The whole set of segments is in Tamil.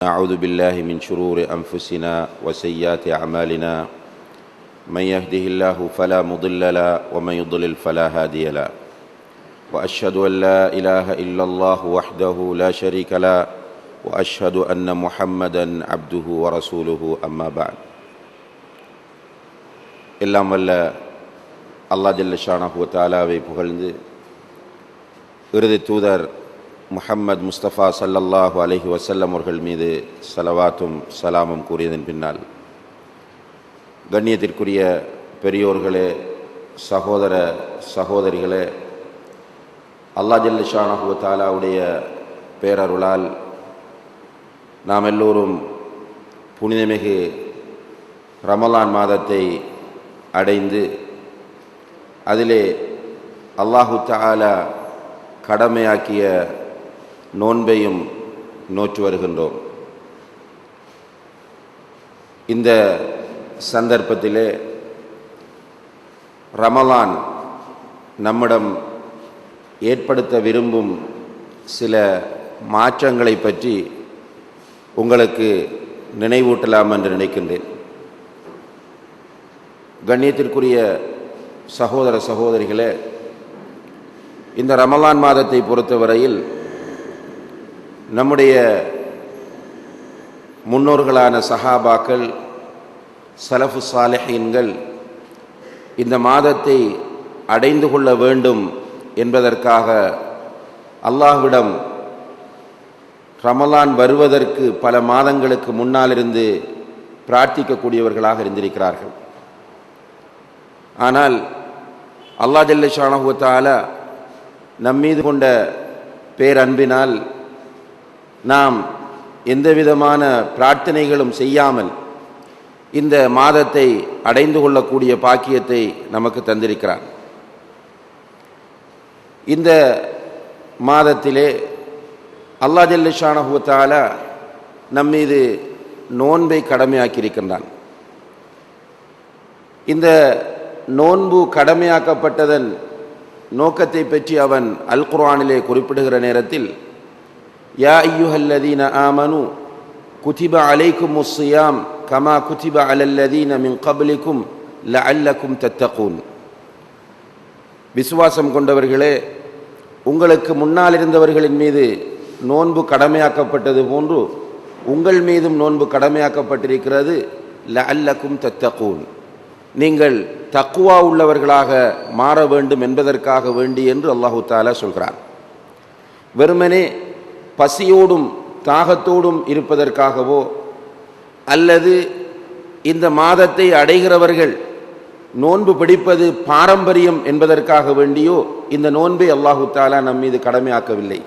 أعوذ بالله من شرور أنفسنا وسيئات أعمالنا من يهده الله فلا مضل له ومن يضلل فلا هادي له وأشهد أن لا إله إلا الله وحده لا شريك له وأشهد أن محمدا عبده ورسوله أما بعد. எல்லாம் வல்ல அல்லாஹ் ஜல்ல ஷானஹு வ தஆலாவை புகழ்ந்து இறுதி தூதர் முஹம்மது முஸ்தபா ஸல்லல்லாஹு அலைஹி வஸல்லம் அவர்கள் மீது ஸலவாத்தும் சலாமும் கூறியதன் பின்னால், கண்ணியத்திற்குரிய பெரியோர்களே, சகோதர சகோதரிகளே, அல்லாஹ் ஜல்ல ஷானஹு வ தஆலாவுடைய பேரருளால் நாம் எல்லோரும் புனிதமிகு ரமலான் மாதத்தை அடைந்து அதிலே அல்லாஹு தஆலா கடமையாக்கிய நோன்பையும் நோற்று வருகின்றோம். இந்த சந்தர்ப்பத்திலே ரமலான் நம்மிடம் ஏற்படுத்த விரும்பும் சில மாற்றங்களை பற்றி உங்களுக்கு நினைவூட்டலாம் என்று நினைக்கின்றேன். கண்ணியத்திற்குரிய சகோதர சகோதரிகளே, இந்த ரமலான் மாதத்தை பொறுத்தவரையில் நம்முடைய முன்னோர்களான சஹாபாக்கள், சலஃபு சாலிஹீன்கள் இந்த மாதத்தை அடைந்து கொள்ள வேண்டும் என்பதற்காக அல்லாஹ்விடம் ரமலான் வருவதற்கு பல மாதங்களுக்கு முன்னாலிருந்து பிரார்த்திக்கக்கூடியவர்களாக இருந்திருக்கிறார்கள். ஆனால் அல்லாஹ் ஜல்ல ஷானஹு வ தஆலா நம்மீது கொண்ட பேரன்பினால் நாம் எந்தவிதமான பிரார்த்தனைகளும் செய்யாமல் இந்த மாதத்தை அடைந்து கொள்ளக்கூடிய பாக்கியத்தை நமக்கு தந்திருக்கிறார். இந்த மாதத்திலே அல்லாஹ் ஜல்ல ஷானஹு வ தஆலா நம்மீது நோன்பை கடமையாக்கியிருக்கின்றான். இந்த நோன்பு கடமையாக்கப்பட்டதன் நோக்கத்தை பற்றி அவன் அல் குர்ஆனிலே குறிப்பிடுகிற நேரத்தில், யா அய்யுஹல்லதீன ஆமனு குதிப அலைக்குமுஸ் ஸியாம் கமா குதிப அலல்லதீன மின் கப்லிக்கும் லஅல்லக்கும் தத்தகூன். விசுவாசம் கொண்டவர்களே, உங்களுக்கு முன்னால் இருந்தவர்களின் மீது நோன்பு கடமையாக்கப்பட்டது போன்று உங்கள் மீதும் நோன்பு கடமையாக்கப்பட்டிருக்கிறது. லஅல்லக்கும் தத்தகூன், நீங்கள் தக்குவா உள்ளவர்களாக மாற வேண்டும் என்பதற்காக வேண்டி என்று அல்லாஹு தஆலா சொல்கிறார். வெறுமனே பசியோடும் தாகத்தோடும் இருப்பதற்காகவோ அல்லது இந்த மாதத்தை அடைகிறவர்கள் நோன்பு பிடிப்பது பாரம்பரியம் என்பதற்காக வேண்டியோ இந்த நோன்பை அல்லாஹு தஆலா நம் மீது கடமையாக்கவில்லை.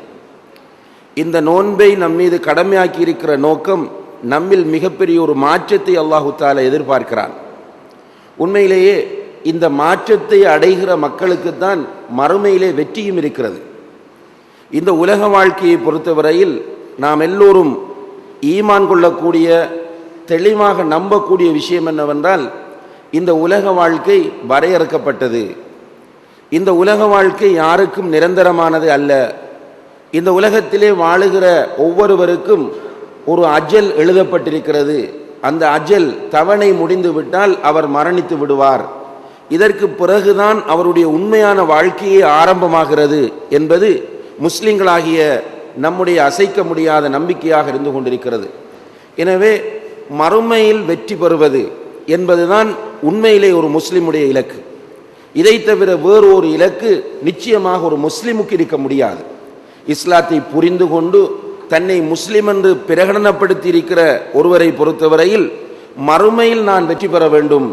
இந்த நோன்பை நம் மீது கடமையாக்கி இருக்கிற நோக்கம் நம்மில் மிகப்பெரிய ஒரு மாற்றத்தை அல்லாஹு தஆலா எதிர்பார்க்கிறான். உண்மையிலேயே இந்த மாற்றத்தை அடைகிற மக்களுக்குத்தான் மறுமையிலே வெற்றியும் இருக்கிறது. இந்த உலக வாழ்க்கையை பொறுத்தவரையில் நாம் எல்லோரும் ஈமான் கொள்ளக்கூடிய, தெளிவாக நம்பக்கூடிய விஷயம் என்னவென்றால், இந்த உலக வாழ்க்கை வரையறுக்கப்பட்டது. இந்த உலக வாழ்க்கை யாருக்கும் நிரந்தரமானது அல்ல. இந்த உலகத்திலே வாழுகிற ஒவ்வொருவருக்கும் ஒரு அஜல் எழுதப்பட்டிருக்கிறது. அந்த அஜல் தவணை முடிந்து விட்டால் அவர் மரணித்து விடுவார். இதற்கு பிறகுதான் அவருடைய உண்மையான வாழ்க்கையே ஆரம்பமாகிறது என்பது முஸ்லிம்களாகிய நம்முடைய அசைக்க முடியாத நம்பிக்கையாக இருந்து கொண்டிருக்கிறது. எனவே மறுமையில் வெற்றி பெறுவது என்பதுதான் உண்மையிலே ஒரு முஸ்லிமுடைய இலக்கு. இதை தவிர வேறு ஒரு இலக்கு நிச்சயமாக ஒரு முஸ்லிமுக்கு இருக்க முடியாது. இஸ்லாத்தை புரிந்து கொண்டு தன்னை முஸ்லிம் என்று பிரகடனப்படுத்தி இருக்கிற ஒருவரை பொறுத்தவரையில் மறுமையில் நான் வெற்றி பெற வேண்டும்,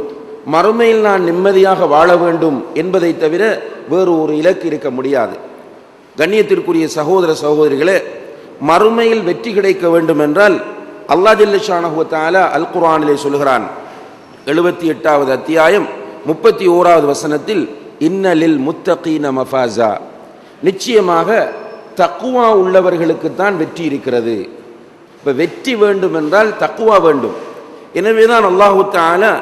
மறுமையில் நான் நிம்மதியாக வாழ வேண்டும் என்பதை தவிர வேறு ஒரு இலக்கு இருக்க முடியாது. கண்ணியத்திற்குரிய சகோதர சகோதரிகளே, மறுமையில் வெற்றி கிடைக்க வேண்டும் என்றால் அல்லாஹ் ஜல்ல ஷானஹு வ தஆலா அல் குர்ஆனிலே சொல்கிறான். 78வது அத்தியாயம் 31வது வசனத்தில், இன்னலில் முத்தகீன மஃபாஸா, நிச்சயமாக தக்குவா உள்ளவர்களுக்குத்தான் வெற்றி இருக்கிறது. இப்போ வெற்றி வேண்டும் என்றால் தக்குவா வேண்டும். எனவேதான் அல்லாஹு தஆலா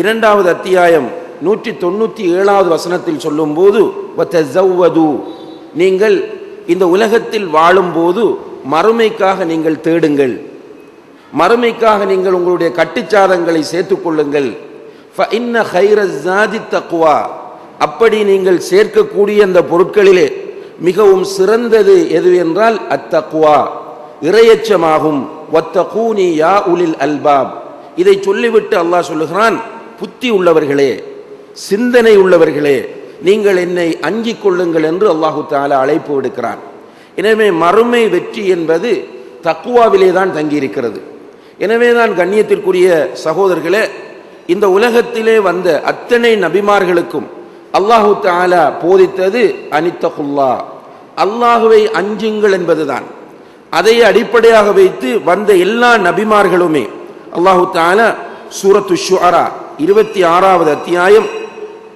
2வது அத்தியாயம் 197வது வசனத்தில் சொல்லும்போது, வதஸவ்வது, நீங்கள் இந்த உலகத்தில் வாழும்போது மறுமைக்காக நீங்கள் தேடுங்கள். மறுமைக்காக நீங்கள் உங்களுடைய கட்டுச்சாதங்களை சேர்த்துக் கொள்ளுங்கள். ஃபஇன்ன கைரஸ் ஸாதி தக்வா, அப்படி நீங்கள் சேர்க்கக்கூடிய அந்த பொருட்களிலே மிகவும் சிறந்தது எது என்றால் அத்தக்வா, இறையச்சமாகும். வத்தகூனி யா உலில் அல்பாப், இதை சொல்லிவிட்டு அல்லாஹ் சொல்லுகிறான், புத்தி உள்ளவர்களே, சிந்தனை உள்ளவர்களே, நீங்கள் என்னை அஞ்சிக் கொள்ளுங்கள் என்று அல்லாஹு தஆலா அழைப்பு விடுக்கிறான். எனவே மறுமை வெற்றி என்பது தக்வாவிலே தான் தங்கியிருக்கிறது. எனவே தான் கண்ணியத்திற்குரிய சகோதரர்களே, இந்த உலகத்திலே வந்த அத்தனை நபிமார்களுக்கும் அல்லாஹு தஆலா போதித்தது அனித்தகுல்லா, அல்லாஹுவை அஞ்சுங்கள் என்பதுதான். அதை அடிப்படையாக வைத்து வந்த எல்லா நபிமார்களுமே அல்லாஹு தஆலா சூரத்து ஷுஅரா 26வது அத்தியாயம்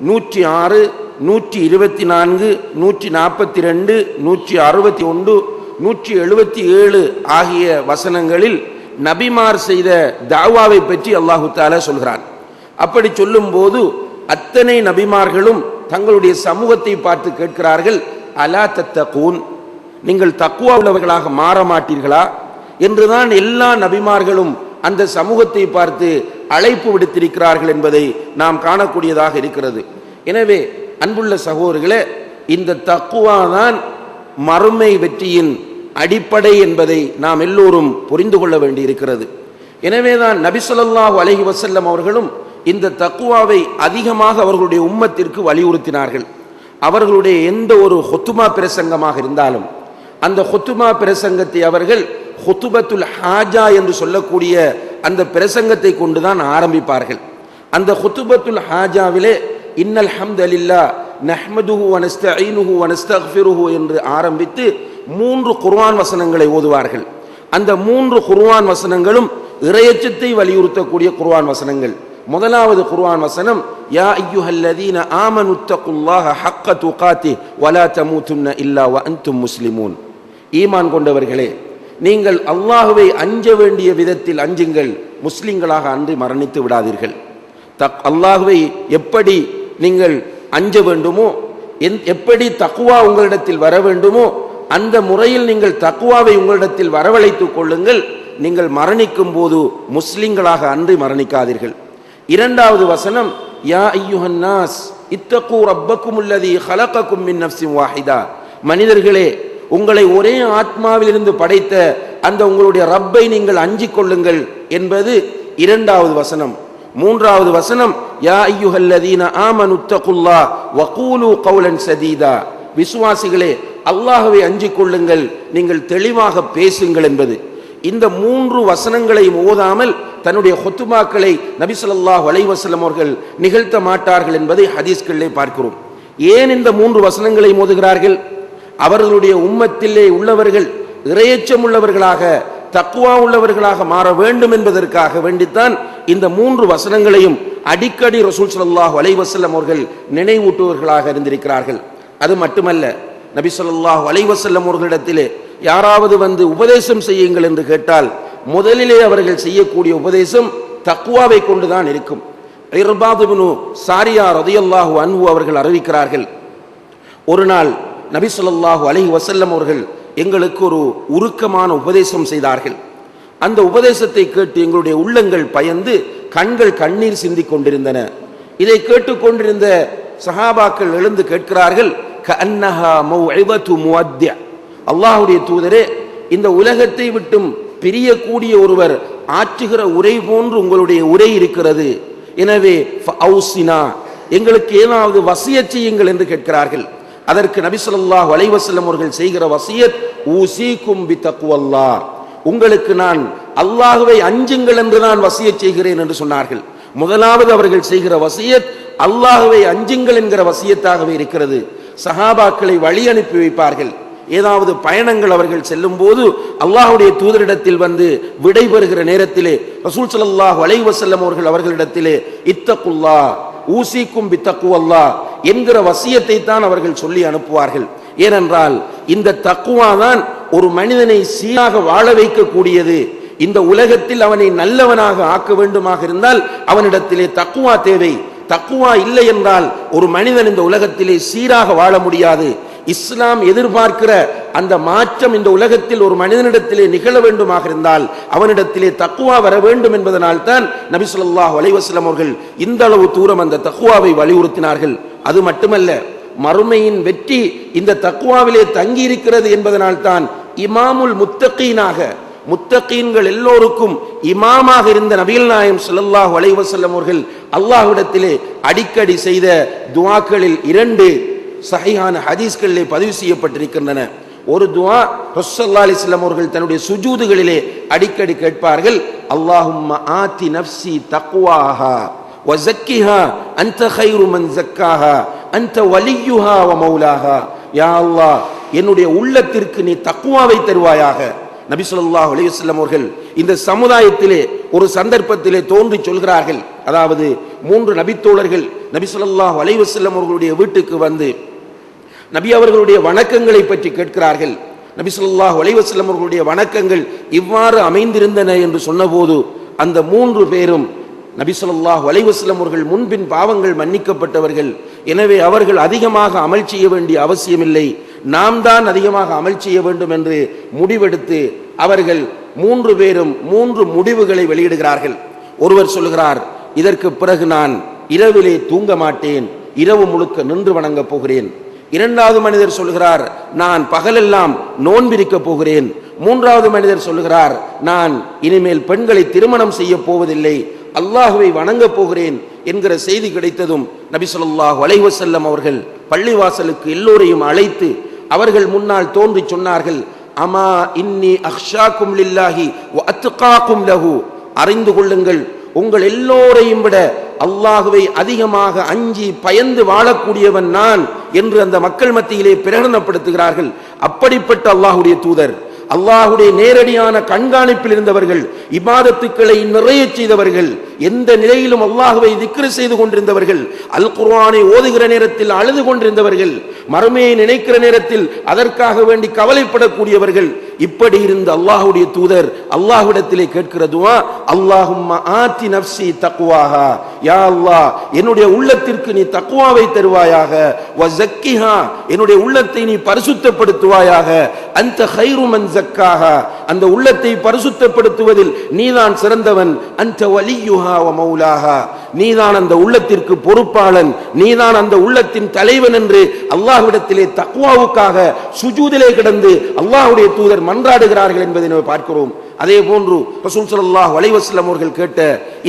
106, 124, 142, 161, 177 ஆகிய வசனங்களில் நபிமார் செய்த தாவாவை பற்றி அல்லாஹு தஆலா சொல்கிறான். அப்படி சொல்லும் போது அத்தனை நபிமார்களும் தங்களுடைய சமூகத்தை பார்த்து கேட்கிறார்கள், அலா தத்தகூன், நீங்கள் தக்வா உள்ளவர்களாக மாற மாட்டீர்களா என்றுதான் எல்லா நபிமார்களும் அந்த சமூகத்தை பார்த்து அழைப்பு விடுத்திருக்கிறார்கள் என்பதை நாம் காணக்கூடியதாக இருக்கிறது. எனவே அன்புள்ள சகோதரர்களே, இந்த தக்வா தான் மறுமை வெற்றியின் அடிப்படை என்பதை நாம் எல்லோரும் புரிந்து கொள்ள வேண்டி இருக்கிறது. எனவேதான் நபி ஸல்லல்லாஹு அலைஹி வஸல்லம் அவர்களும் இந்த தக்வாவை அதிகமாக அவர்களுடைய உம்மத்திற்கு வலியுறுத்தினார்கள். அவர்களுடைய எந்த ஒரு ஹுத்துமா பிரசங்கமாக இருந்தாலும் அந்த ஹுத்துமா பிரசங்கத்தை அவர்கள் ஹுத்துபத்துல் ஹாஜா என்று சொல்லக்கூடிய அந்த பிரசங்கத்தை கொண்டுதான் ஆரம்பிப்பார்கள். அந்த ஹுத்துபத்துல் ஹாஜாவிலே இன்னல் ஹம்தலில்லாஹ் நஹ்மதுஹு வ நஸ்தஈனுஹு வ நஸ்தக்ஃபிருஹு என்று ஆரம்பித்து 3 குர்ஆன் வசனங்களை ஓதுவார்கள். அந்த 3 குர்ஆன் வசனங்களும் இறையச்சத்தை வலியுறுத்தக்கூடிய குர்ஆன் வசனங்கள். முதலாவது குர்ஆன் வசனம், யா அய்யுஹல்லதீன ஆமனுத்தகுல்லாஹ ஹக்க துகாத்திஹ் வலா தமூதுன்ன இல்லா வ அன்தும் முஸ்லிமூன், ஈமான் கொண்டவர்களே, நீங்கள் அல்லாஹுவை அஞ்ச வேண்டிய விதத்தில் அஞ்சுங்கள், முஸ்லிம்களாக அன்றி மரணித்து விடாதீர்கள். அல்லாஹுவை எப்படி நீங்கள் அஞ்ச வேண்டுமோ, எப்படி தக்வா உங்களிடத்தில் வர வேண்டுமோ அந்த முறையில் நீங்கள் தக்வாவை உங்களிடத்தில் வரவழைத்துக் கொள்ளுங்கள். நீங்கள் மரணிக்கும் போது முஸ்லிம்களாக அன்றி மரணிக்காதீர்கள். இரண்டாவது வசனம், யா அய்யுஹன் நாஸ் இத்தகு ரப்பக்குமுல்லதீ ஹலகக்கும் மின் நஃப்ஸின் வாஹிதா, மனிதர்களே, உங்களை ஒரே ஆத்மாவிலிருந்து படைத்த அந்த உங்களுடைய ரப்பை நீங்கள் அஞ்சிக் கொள்ளுங்கள் என்பது இரண்டாவது வசனம். மூன்றாவது வசனம், யா அய்யுஹல்லதீன ஆமனுத்தகுல்லாஹ் வகூலு கௌலன் சதீதா, விசுவாசிகளே, அல்லாஹ்வை அஞ்சிக் கொள்ளுங்கள், நீங்கள் தெளிவாக பேசுங்கள் என்பது. இந்த 3 வசனங்களை ஓதாமல் தன்னுடைய ஹுத்துபாக்களை நபி ஸல்லல்லாஹு அலைஹி வஸல்லம் அவர்கள் நிகழ்த்த மாட்டார்கள் என்பதை ஹதீஸ்களிலே பார்க்கிறோம். ஏன் இந்த 3 வசனங்களை ஓதுகிறார்கள்? அவர்களுடைய உம்மத்திலே உள்ளவர்கள் இறையச்சம் உள்ளவர்களாக, தக்வா உள்ளவர்களாக மாற வேண்டும் என்பதற்காக வேண்டித்தான் இந்த 3 வசனங்களையும் அடிக்கடி ரசூல் ஸல்லல்லாஹு அலைஹி வஸல்லம் அவர்கள் நினைவூட்டுவர்களாக இருந்திருக்கிறார்கள். அது மட்டுமல்ல, நபி ஸல்லல்லாஹு அலைஹி வஸல்லம் அவர்களிடத்திலே யாராவது வந்து உபதேசம் செய்யுங்கள் என்று கேட்டால் முதலிலே அவர்கள் செய்யக்கூடிய உபதேசம் தக்வாவை கொண்டுதான் இருக்கும். இர்பாத் இப்னு சாரியா ரலியல்லாஹு அன்ஹு அவர்கள் அறிவிக்கிறார்கள், ஒரு நாள் நபி ஸல்லல்லாஹு அலைஹி வஸல்லம் அவர்கள் எங்களுக்கு ஒரு உருக்கமான உபதேசம் செய்தார்கள். அந்த உபதேசத்தை கேட்டு எங்களுடைய உள்ளங்கள் பயந்து கண்கள் கண்ணீர் சிந்திக் கொண்டிருந்தன. இதை கேட்டுக்கொண்டிருந்த சஹாபாக்கள் எழுந்து கேட்கிறார்கள், கஅன்னஹா மௌஇதத்து முவத்தி, அல்லாஹ்வுடைய தூதரே, இந்த உலகத்தை விட்டும் பிரியக்கூடிய ஒருவர் ஆற்றுகிற உரை போன்று உங்களுடைய உரை இருக்கிறது. எனவே ஃபஅவுசினா, எங்களுக்கு ஏதாவது வசியத் செய்யுங்கள் என்று கேட்கிறார்கள். அதற்கு நபி ஸல்லல்லாஹு அலைஹி வஸல்லம் அவர்கள் செய்கிற வசியத், ஊசீக்கும் பித்தக்வல்லாஹ், உங்களுக்கு நான் அல்லாஹ்வை அஞ்சுங்கள் என்று நான் வசியத் செய்கிறேன் என்று சொன்னார்கள். முதலாவது அவர்கள் செய்கிற வசியத் அல்லாஹ்வை அஞ்சுங்கள் என்கிற வசியத்தாகவே இருக்கிறது. சஹாபாக்களை வழி அனுப்பி வைப்பார்கள். ஏதாவது பயணங்கள் அவர்கள் செல்லும் போது அல்லாஹ்வுடைய தூதரிடத்தில் வந்து விடைபெறுகிற நேரத்திலே ரசூல் ஸல்லல்லாஹு அலைஹி வஸல்லம் அவர்களிடத்திலே இத்தகுல்லாஹ் ஊசிக்கும் பித்தக்குவல்லாஹ் என்கிற வசியத்தை தான் அவர்கள் சொல்லி அனுப்புவார்கள். ஏனென்றால் இந்த தக்குவா தான் ஒரு மனிதனை சீராக வாழ வைக்கக்கூடியது. இந்த உலகத்தில் அவனை நல்லவனாக ஆக்க வேண்டுமாக இருந்தால் அவனிடத்திலே தக்குவா தேவை. தக்குவா இல்லை என்றால் ஒரு மனிதன் இந்த உலகத்திலே சீராக வாழ முடியாது. இஸ்லாம் எதிர்பார்க்கிற அந்த மாற்றம் இந்த உலகத்தில் ஒரு மனிதனிடத்திலே நிகழ வேண்டுமாக இருந்தால் அவனிடத்திலே தக்வா வர வேண்டும் என்பதனால் தான் நபி ஸல்லல்லாஹு அலைஹி வஸல்லம் அவர்கள் இந்த அளவு தூரம் அந்த தக்வாவை வலியுறுத்தினார்கள். அது மட்டுமல்ல, மறுமையின் வெற்றி இந்த தக்வாவிலே தங்கி இருக்கிறது என்பதனால் தான் இமாமுல் முத்தகீனாக, முத்தகீன்கள் எல்லோருக்கும் இமாமாக இருந்த நபிகள் நாயகம் ஸல்லல்லாஹு அலைஹி வஸல்லம் அவர்கள் அல்லாஹ்விடத்திலே அடிக்கடி செய்த துஆக்களில் 2 சஹீஹான ஹதீஸ்களிலே பதிவு செய்யப்பட்டிருக்கின்றன. ஒரு துஆ ரசூலுல்லாஹி அலைஹி வஸல்லம் அவர்கள் தன்னுடைய சுஜூதுகளிலே அடிக்கடி கேட்பார்கள், அல்லாஹும்ம ஆதி நஃப்ஸி தக்வாஹா வ ஸக்கிஹா அன்த கைரு மன் ஸக்காஹா அன்த வலியுஹா வ மௌலாஹா. யா அல்லாஹ், என்னுடைய உள்ளத்திற்கு நீ தக்வாவை தருவாயாக. நபி ஸல்லல்லாஹு அலைஹி வஸல்லம் அவர்கள் இந்த சமுதாயத்திலே ஒரு சந்தர்ப்பத்திலே தோன்றி சொல்கிறார்கள். அதாவது 3 நபித்தோழர்கள் நபி ஸல்லல்லாஹு அலைஹி வஸல்லம் அவர்களுடைய வீட்டுக்கு வந்து நபி அவர்களுடைய வணக்கங்களை பற்றி கேட்கிறார்கள். நபி ஸல்லல்லாஹு அலைஹி வஸல்லம் அவர்களுடைய வணக்கங்கள் இவ்வாறு அமைந்திருந்தன என்று சொன்னபோது அந்த 3 பேரும் நபி ஸல்லல்லாஹு அலைஹி வஸல்லம் அவர்கள் முன்பின் பாவங்கள் மன்னிக்கப்பட்டவர்கள், எனவே அவர்கள் அதிகமாக அமல் செய்ய வேண்டிய அவசியமில்லை, நாம் தான் அதிகமாக அமல் செய்ய வேண்டும் என்று முடிவெடுத்து அவர்கள் 3 பேரும் 3 முடிவுகளை வெளியிடுகிறார்கள். ஒருவர் சொல்கிறார், இதற்கு பிறகு நான் இரவிலே தூங்க மாட்டேன், இரவு முழுக்க நின்று வணங்கப் போகிறேன். 2வது மனிதர் சொல்கிறார், நான் பகலெல்லாம் நோன்பிருக்க போகிறேன். 3வது மனிதர் சொல்கிறார், நான் இனிமேல் பெண்களை திருமணம் செய்ய போவதில்லை, அல்லாஹுவை வணங்கப் போகிறேன் என்கிற செய்தி கிடைத்ததும் நபி ஸல்லல்லாஹு அலைஹி வஸல்லம் அவர்கள் பள்ளிவாசலுக்கு எல்லோரையும் அழைத்து அவர்கள் முன்னால் தோன்றி சொன்னார்கள், அமா இன்னி அக்ஷாக்கும் லில்லாஹி வ அத்காக்கும் லஹு. அறிந்து கொள்ளுங்கள், உங்கள் எல்லோரையும் விட அல்லாஹுவை அதிகமாக அஞ்சி பயந்து வாழக்கூடியவன் நான் என்று அந்த மக்கள் மத்தியிலே பிரகடனப்படுத்துகிறார்கள். அப்படிப்பட்ட அல்லாஹுடைய தூதர், அல்லாஹுடைய நேரடியான கண்காணிப்பில் இருந்தவர்கள், இபாதத்துக்களை நிறைய செய்தவர்கள், எந்த நிலையிலும் அல்லாஹுவை திக்ர் செய்து கொண்டிருந்தவர்கள், அல் குர்ஆனை ஓதுகிற நேரத்தில் அழுது கொண்டிருந்தவர்கள், மறுமையை நினைக்கிற நேரத்தில் அதற்காக வேண்டி கவலைப்படக்கூடியவர்கள். இப்படி இருந்த அல்லாஹுடைய தூதர் அல்லாஹ்விடத்திலே கேட்கிற துஆ, அல்லாஹும்ம ஆதி நஃப்ஸி தக்வாஹா. யா அல்லாஹ், என்னுடைய உள்ளத்திற்கு நீ தக்வாவை தருவாயாக. வ ஸக்கிஹா, என்னுடைய உள்ளத்தை நீ பரிசுத்தப்படுத்துவாயாக. அன்த கைரு மன் ஸக்காஹா, அந்த உள்ளத்தை பரிசுத்தப்படுத்துவதில் நீதான் சிறந்தவன். அன்த வலியுஹா வ மௌலாஹா, நீதான் அந்த உள்ளத்திற்கு பொறுப்பாளன், நீதான் அந்த உள்ளத்தின் தலைவன் என்று அல்லாஹ்விடத்திலே தக்வாவுக்காக சுஜூதிலே கிடந்து அல்லாஹ்வுடைய தூதர் மன்றாடுகிறார்கள் என்பதை நாம் பார்க்கிறோம். அதே போன்று ரசூல் ஸல்லல்லாஹு அலைஹி வஸல்லம் அவர்கள் கேட்ட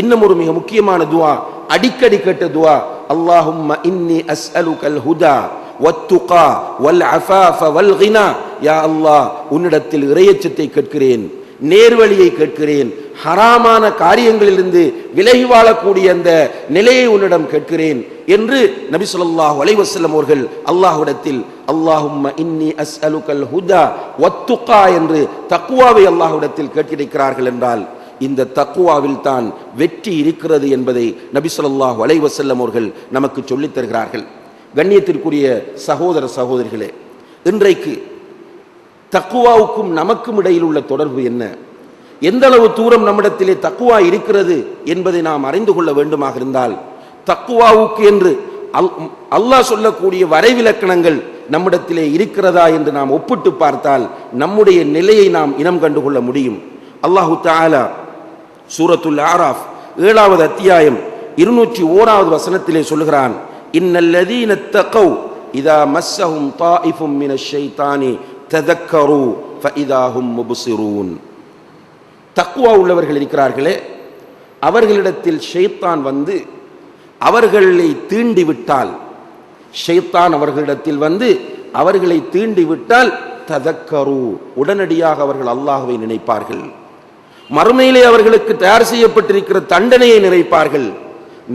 இன்னும் ஒரு மிக முக்கியமான துஆ, அடிக்கடி கேட்ட துஆ, அல்லாஹும்ம இன்னி அஸ்அலுகல் ஹுதா வத்துகா வல் அஃபாஃப வல் கினா. யா அல்லாஹ், உன்னிடத்தில் இறையச்சத்தை கேட்கிறேன், நேர்வழியை கேட்கிறேன், ஹராமான காரியங்களிலிருந்து விலகி வாழக்கூடிய அந்த நிலையை உன்னிடம் கேட்கிறேன் என்று நபி ஸல்லல்லாஹு அலைஹி வஸல்லம் அவர்கள் அல்லாஹ்விடத்தில் அல்லாஹும்ம இன்னி அஸ்அலுகல் ஹுதா வத்துகா என்று தக்வாவை அல்லாஹ்விடத்தில் கேட்டிருக்கிறார்கள் என்றால் இந்த தக்வாவில் தான் வெற்றி இருக்கிறது என்பதை நபி ஸல்லல்லாஹு அலைஹி வஸல்லம் அவர்கள் நமக்கு சொல்லித் தருகிறார்கள். கண்ணியத்திற்குரிய சகோதர சகோதரிகளே, இன்றைக்கு தக்வாவுக்கும் நமக்கும் இடையில் உள்ள தொடர்பு என்ன, எந்த அளவு தூரம் நம்மிடத்திலே தக்வா இருக்கிறது என்பதை நாம் அறிந்து கொள்ள வேண்டுமாக இருந்தால், தக்வாவுக்கு என்று அல்லாஹ் சொல்லக்கூடிய வரைவிலக்கணங்கள் நம்மிடத்திலே இருக்கிறதா என்று நாம் ஒப்பிட்டு பார்த்தால் நம்முடைய நிலையை நாம் இனம் கண்டுகொள்ள முடியும். அல்லாஹு தஆலா சூரத்துல் ஆராஃப் 7வது அத்தியாயம் 201வது வசனத்திலே சொல்கிறான், இன்னல்லதீன தகவ் இதா மஸ்ஸஹும் தாயிஃபும் மினஷ் ஷைத்தானி ததக்கரு ஃபஇதாஹும் முப்சிரூன். தக்வா உள்ளவர்கள் இருக்கிறார்களே, அவர்களிடத்தில் ஷைத்தான் வந்து அவர்களை தீண்டிவிட்டால், ஷைத்தான் அவர்களிடத்தில் வந்து அவர்களை தீண்டிவிட்டால் ததக்கரு, உடனடியாக அவர்கள் அல்லாஹ்வை நினைப்பார்கள், மறுமையிலே அவர்களுக்கு தயார் செய்யப்பட்டிருக்கிற தண்டனையை நினைப்பார்கள்,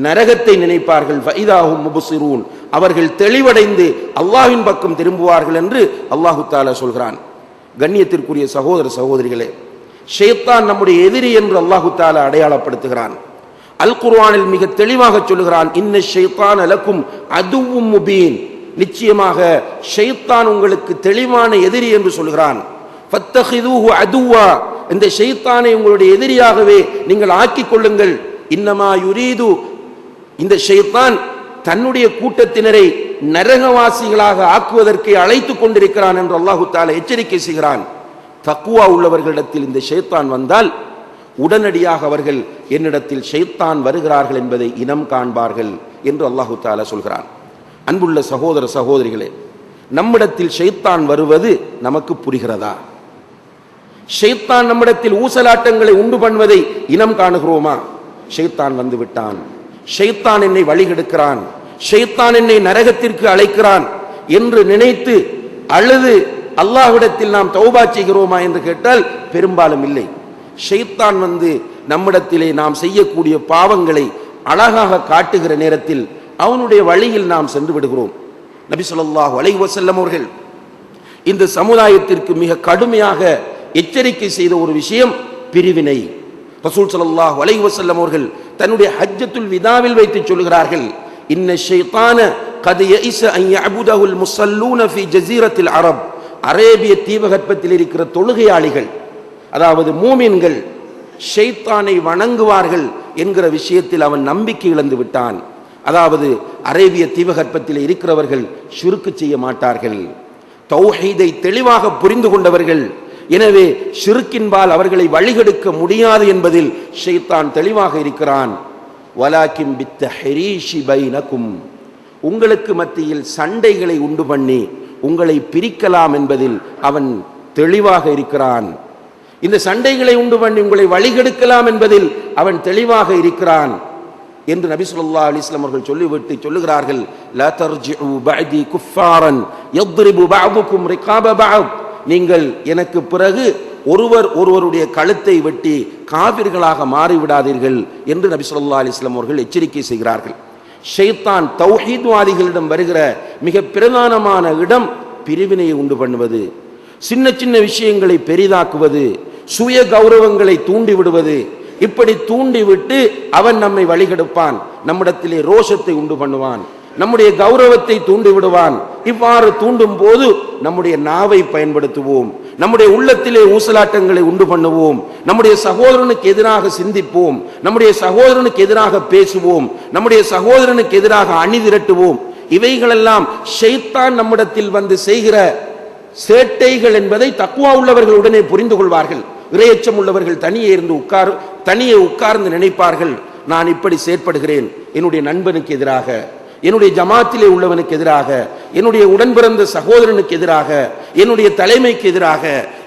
நரகத்தை நினைப்பார்கள். ஃபஇதாஹும் முப்சிரூன், அவர்கள் தெளிவடைந்து அல்லாஹ்வின் பக்கம் திரும்புவார்கள் என்று அல்லாஹு தஆலா சொல்கிறான். கண்ணியத்திற்குரிய சகோதர சகோதரிகளே, ஷைத்தான் நம்முடைய எதிரி என்று அல்லாஹு தஆலா அடையாளப்படுத்துகிறான். அல் குர்ஆனில் மிக தெளிவாக சொல்லுகிறான், இன்ன ஷைத்தான லக்கும் அதுவும் முபீன், நிச்சயமாக ஷைத்தான் உங்களுக்கு தெளிவான எதிரி என்று சொல்கிறான். ஃபத்தஹிதுஹு அதுவா, இந்த ஷைத்தானை உங்களுடைய எதிரியாகவே நீங்கள் ஆக்கிக் கொள்ளுங்கள். இன்னமா யுரீது, இந்த ஷைத்தான் தன்னுடைய கூட்டத்தினரை நரகவாசிகளாக ஆக்குவதற்கு அழைத்துக் கொண்டிருக்கிறான் என்று அல்லாஹு தஆலா எச்சரிக்கை செய்கிறான். தக்வா உள்ளவர்களிடத்தில் இந்த ஷைத்தான் வந்தால் உடனடியாக அவர்கள் என்னிடத்தில் ஷைத்தான் வருகிறார்கள் என்பதை இனம் காண்பார்கள் என்று அல்லாஹு தஆலா சொல்கிறான். அன்புள்ள சகோதர சகோதரிகளே, நம்மிடத்தில் ஷைத்தான் வருவது நமக்கு புரிகிறதா? ஷைத்தான் நம்மிடத்தில் ஊசலாட்டங்களை உண்டு பண்ணுவதை இனம் காணுகிறோமா? ஷைத்தான் வந்து விட்டான், ஷைத்தான் என்னை வழிகெடுக்கிறான், ஷைத்தான் என்னை நரகத்திற்கு அழைக்கிறான் என்று நினைத்து அழுது அல்லாஹ்விடத்தில் நாம் தௌபா செய்கிறோமா என்று கேட்டால் பெரும்பாலும் இல்லை. ஷைத்தான் வந்து நம்மிடத்திலே நாம் செய்யக்கூடிய பாவங்களை அழகாக காட்டுகிற நேரத்தில் அவனுடைய வழியில் நாம் சென்று விடுகிறோம். நபி ஸல்லல்லாஹு அலைஹி வஸல்லம் அவர்கள் இந்த சமுதாயத்திற்கு மிக கடுமையாக எச்சரிக்கை செய்த ஒரு விஷயம் பிரிவினை. ரசூல் ஸல்லல்லாஹு அலைஹி வஸல்லம் அவர்கள் தன்னுடைய ஹஜ்ஜத்துல் விதாவில் வைத்து சொல்கிறார்கள், இன்ன ஷைத்தான கத் யஇஸ அன் யஅபுதஹுல் முஸல்லூன ஃபீ ஜஸீரத்தில் அரப். அரேபிய தீபகற்பத்தில் இருக்கிற தொழுகையாளிகள், அதாவது மூமின்கள், ஷைத்தானை வணங்குவார்கள் என்கிற விஷயத்தில் அவன் நம்பிக்கை இழந்து விட்டான். அதாவது அரேபிய தீபகற்பத்தில் இருக்கிறவர்கள் ஷிர்க் செய்ய மாட்டார்கள், தௌஹீதை தெளிவாக புரிந்து கொண்டவர்கள். எனவே ஷிர்க்கின்பால் அவர்களை வழிகெடுக்க முடியாது என்பதில் ஷைத்தான் தெளிவாக இருக்கிறான். வலாக்கின் பித்தஹரீஷி பைனகும், உங்களுக்கு மத்தியில் சண்டைகளை உண்டு பண்ணி உங்களை பிரிக்கலாம் என்பதில் அவன் தெளிவாக இருக்கிறான். இந்த சண்டைகளை உண்டு பண்ணி உங்களை வழிகெடுக்கலாம் என்பதில் அவன் தெளிவாக இருக்கிறான் என்று நபி ஸல்லல்லாஹு அலைஹி வஸல்லம் அவர்கள் சொல்லிவிட்டு சொல்லுகிறார்கள், லா தர்ஜிஉ பஅதி குஃபாரன் யضرب பஅதுகும் ரிகாப பஅத். நீங்கள் எனக்கு பிறகு ஒருவர் ஒருவருடைய கழுத்தை வெட்டி காபிர்களாக மாறிவிடாதீர்கள் என்று நபி ஸல்லல்லாஹு அலைஹி வஸல்லம் அவர்கள் எச்சரிக்கை செய்கிறார்கள். ஷைத்தான் தௌஹீத்வாதிகளிடம் வருகிற மிக பிரதானமான இடம் பிரிவினையை உண்டு பண்ணுவது, சின்ன சின்ன விஷயங்களை பெரிதாக்குவது, சுய கௌரவங்களை தூண்டி விடுவது. இப்படி தூண்டிவிட்டு அவன் நம்மை வழிகெடுப்பான், நம்மிடத்திலே ரோஷத்தை உண்டு பண்ணுவான், நம்முடைய கௌரவத்தை தூண்டி விடுவான். இவ்வாறு தூண்டும் போது நம்முடைய நாவை பயன்படுத்துவோம், நம்முடைய உள்ளத்திலே ஊசலாட்டங்களை உண்டு பண்ணுவோம், நம்முடைய சகோதரனுக்கு எதிராக சிந்திப்போம், நம்முடைய சகோதரனுக்கு எதிராக பேசுவோம், நம்முடைய சகோதரனுக்கு எதிராக அணி திரட்டுவோம். இவைகளெல்லாம் ஷைத்தான் நம்மிடத்தில் வந்து செய்கிற சேட்டைகள் என்பதை தக்வா உள்ளவர்கள் உடனே புரிந்து கொள்வார்கள். இறையச்சம் உள்ளவர்கள் தனியே உட்கார்ந்து நினைப்பார்கள், நான் இப்படி செயற்படுகிறேன் என்னுடைய நண்பனுக்கு எதிராக, என்னுடைய ஜமாத்திலே உள்ளவனுக்கு எதிராக, என்னுடைய உடன் பிறந்த சகோதரனுக்கு எதிராக, என்னுடைய தலைமைக்கு எதிராக,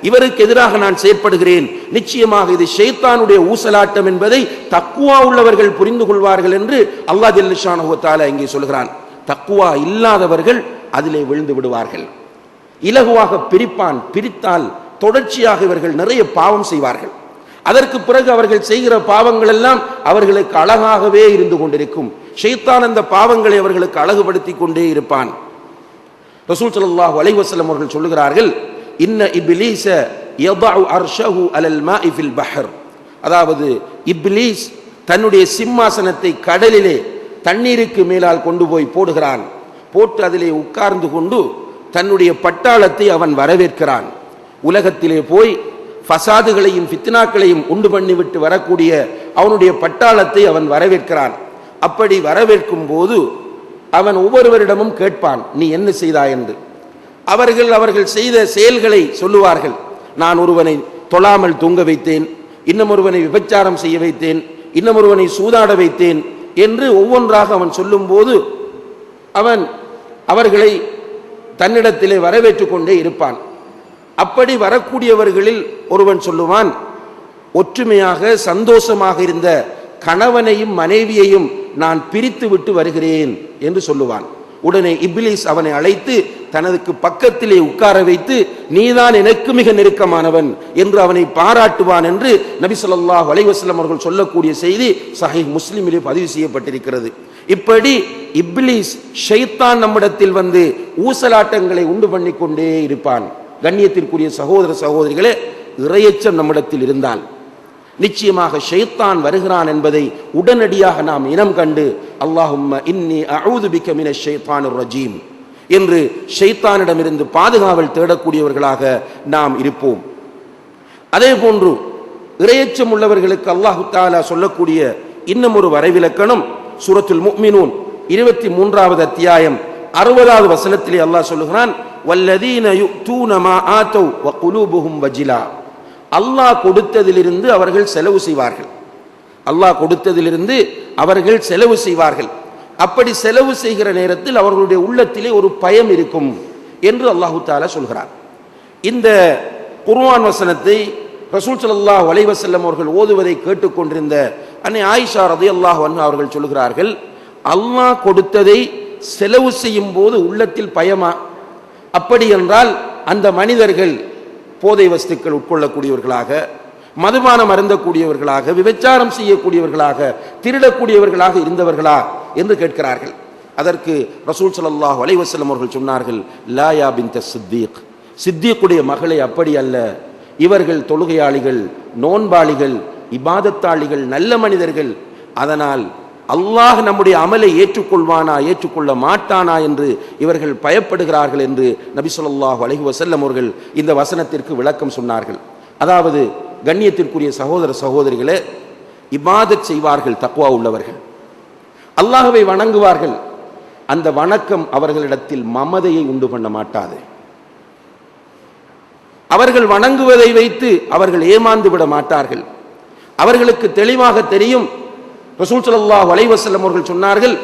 இவருக்கு எதிராக நான் செயற்படுகிறேன். நிச்சயமாக இது ஷைத்தானுடைய ஊசலாட்டம் என்பதை தக்வா உள்ளவர்கள் புரிந்து கொள்வார்கள் என்று அல்லாஹ் ஜல்ல ஷானஹு வ தஆலா இங்கே சொல்கிறான். தக்வா இல்லாதவர்கள் அதிலே விழுந்து விடுவார்கள். இலகுவாக பிரித்தால் தொடர்ச்சியாக இவர்கள் நிறைய பாவம் செய்வார்கள். அதற்கு பிறகு அவர்கள் செய்கிற பாவங்கள் எல்லாம் அவர்களுக்கு அழகாகவே இருந்து கொண்டிருக்கும். ஷைத்தான் அந்த பாவங்களை அவர்களுக்கு அழகுபடுத்தி கொண்டே இருப்பான். ரசூல் ஸல்லல்லாஹு அலைஹி வஸல்லம் அவர்கள் சொல்லுகிறார்கள், இன்ன இப்லீஸ யதஉ அர்ஷஹு அலல் மாஇ ஃபில் பஹர். அதாவது இப்லீஸ் தன்னுடைய சிம்மாசனத்தை கடலிலே தண்ணீருக்கு மேலால் கொண்டு போய் போடுகிறான். போட்டு அதிலே உட்கார்ந்து கொண்டு தன்னுடைய பட்டாளத்தை அவன் வரவேற்கிறான். உலகத்திலே போய் ஃபசாதுகளையும் ஃபித்னாக்களையும் உண்டு பண்ணிவிட்டு வரக்கூடிய அவனுடைய பட்டாளத்தை அவன் வரவேற்கிறான். அப்படி வரவேற்கும் போது அவன் ஒவ்வொருவரிடமும் கேட்பான், நீ என்ன செய்தாய் என்று. அவர்கள் செய்த செயல்களை சொல்லுவார்கள். நான் ஒருவனை தொழாமல் தூங்க வைத்தேன், இன்னும் ஒருவனை விபச்சாரம் செய்ய வைத்தேன், இன்னும் ஒருவனை சூதாட வைத்தேன் என்று ஒவ்வொன்றாக அவன் சொல்லும் போது அவன் அவர்களை தன்னிடத்திலே வரவேற்றுக் கொண்டே இருப்பான். அப்படி வரக்கூடியவர்களில் ஒருவன் சொல்லுவான், ஒற்றுமையாக சந்தோஷமாக இருந்த கணவனையும் மனைவியையும் நான் பிரித்து விட்டு வருகிறேன் என்று சொல்லுவான். உடனே இப்லீஸ் அவனை அழைத்து தனதுக்கு பக்கத்திலே உட்கார வைத்து, நீதான் எனக்கு மிக நெருக்கமானவன் என்று அவனை பாராட்டுவான் என்று நபி ஸல்லல்லாஹு அலைஹி வஸல்லம் அவர்கள் சொல்லக்கூடிய செய்தி சஹீஹ் முஸ்லிமிலே பதிவு செய்யப்பட்டிருக்கிறது. இப்படி இப்லீஸ் ஷைத்தான் நம்மிடத்தில் வந்து ஊசலாட்டங்களை உண்டு பண்ணி கொண்டே இருப்பான். கண்ணியத்திற்குரிய சகோதர சகோதரிகளே, இறையச்சம் நம்மிடத்தில் இருந்தால் நிச்சயமாக ஷைத்தான் வருகிறான் என்பதை உடனடியாக நாம் இனம் கண்டு அல்லாஹும்ம இன்னி அஊது பிக மினஷ் ஷைத்தானிர் ரஜீம் என்று ஷைத்தானிடமிருந்து பாதுகாவல் தேடக்கூடியவர்களாக நாம் இருப்போம். அதே போன்று இறையச்சம் உள்ளவர்களுக்கு அல்லாஹு தஆலா சொல்லக்கூடிய இன்னும் ஒரு வரைவிலக்கணம் சூரத்துல் முஃமினூன் 23வது அத்தியாயம் 60வது வசனத்திலே அல்லாஹ் சொல்லுகிறான், வல்லதீன யுக்தூன மா ஆதௌ வ குலூபுஹும் வஜிலா. அல்லாஹ் கொடுத்ததிலிருந்து அவர்கள் செலவு செய்வார்கள். அல்லாஹ் கொடுத்ததிலிருந்து அவர்கள் செலவு செய்வார்கள். அப்படி செலவு செய்கிற நேரத்தில் அவர்களுடைய உள்ளத்திலே ஒரு பயம் இருக்கும் என்று அல்லாஹு தஆலா சொல்கிறார். இந்த குர்ஆன் வசனத்தை ரசூல் ஸல்லல்லாஹு அலைஹி வஸல்லம் அவர்கள் ஓதுவதை கேட்டுக்கொண்டிருந்த அன்னை ஆயிஷா ரலியல்லாஹு அன்ஹா அவர்கள் சொல்கிறார்கள், அல்லாஹ் கொடுத்ததை செலவு செய்யும் போது உள்ளத்தில் பயமா? அப்படி என்றால் அந்த மனிதர்கள் போதை வஸ்துக்கள் உட்கொள்ளக்கூடியவர்களாக, மதுபானம் அருந்தக்கூடியவர்களாக, விபச்சாரம் செய்யக்கூடியவர்களாக, திருடக்கூடியவர்களாக இருந்தவர்களா என்று கேட்கிறார்கள். அதற்கு ரசூல் ஸல்லல்லாஹு அலைஹி வஸல்லம் அவர்கள் சொன்னார்கள், லா யா பின்த சித்தீக், சித்தீக்குடைய மகளே, அப்படி அல்ல. இவர்கள் தொழுகையாளிகள், நோன்பாளிகள், இபாதத்தாளிகள், நல்ல மனிதர்கள். அதனால் அல்லாஹ் நம்முடைய அமலை ஏற்றுக்கொள்வானா ஏற்றுக்கொள்ள மாட்டானா என்று இவர்கள் பயப்படுகிறார்கள் என்று நபி ஸல்லல்லாஹு அலைஹி வஸல்லம் அவர்கள் இந்த வசனத்திற்கு விளக்கம் சொன்னார்கள். அதாவது கண்ணியத்திற்குரிய சகோதர சகோதரிகளே, இபாதத் செய்வார்கள் தக்வா உள்ளவர்கள், அல்லாஹ்வை வணங்குவார்கள். அந்த வணக்கம் அவர்களிடத்தில் மமதையை உண்டு பண்ண மாட்டாது. அவர்கள் வணங்குவதை வைத்து அவர்கள் ஏமாந்து விட மாட்டார்கள். அவர்களுக்கு தெளிவாக தெரியும். ரசூல் ஸல்லல்லாஹு அலைஹி வஸல்லம் அவர்கள் சொன்னார்கள்,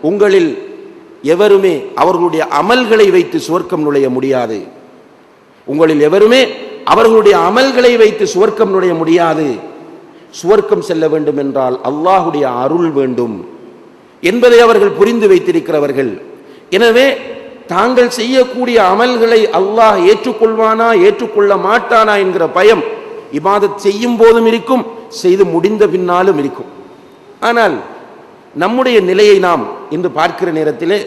உங்களில் எவருமே அவர்களுடைய அமல்களை வைத்து சுவர்க்கம் நுழைய முடியாது. உங்களில் எவருமே அவர்களுடைய அமல்களை வைத்து சுவர்க்கம் நுழைய முடியாது. சுவர்க்கம் செல்ல வேண்டும் என்றால் அல்லாஹ்வுடைய அருள் வேண்டும் என்பதை அவர்கள் புரிந்து வைத்திருக்கிறவர்கள். எனவே தாங்கள் செய்யக்கூடிய அமல்களை அல்லாஹ் ஏற்றுக்கொள்வானா ஏற்றுக்கொள்ள மாட்டானா என்கிற பயம் இபாதத் செய்யும் போதும் இருக்கும், செய்து முடிந்த பின்னாலும் இருக்கும். ஆனால் நம்முடைய நிலையை நாம் இன்று பார்க்கிற நேரத்திலே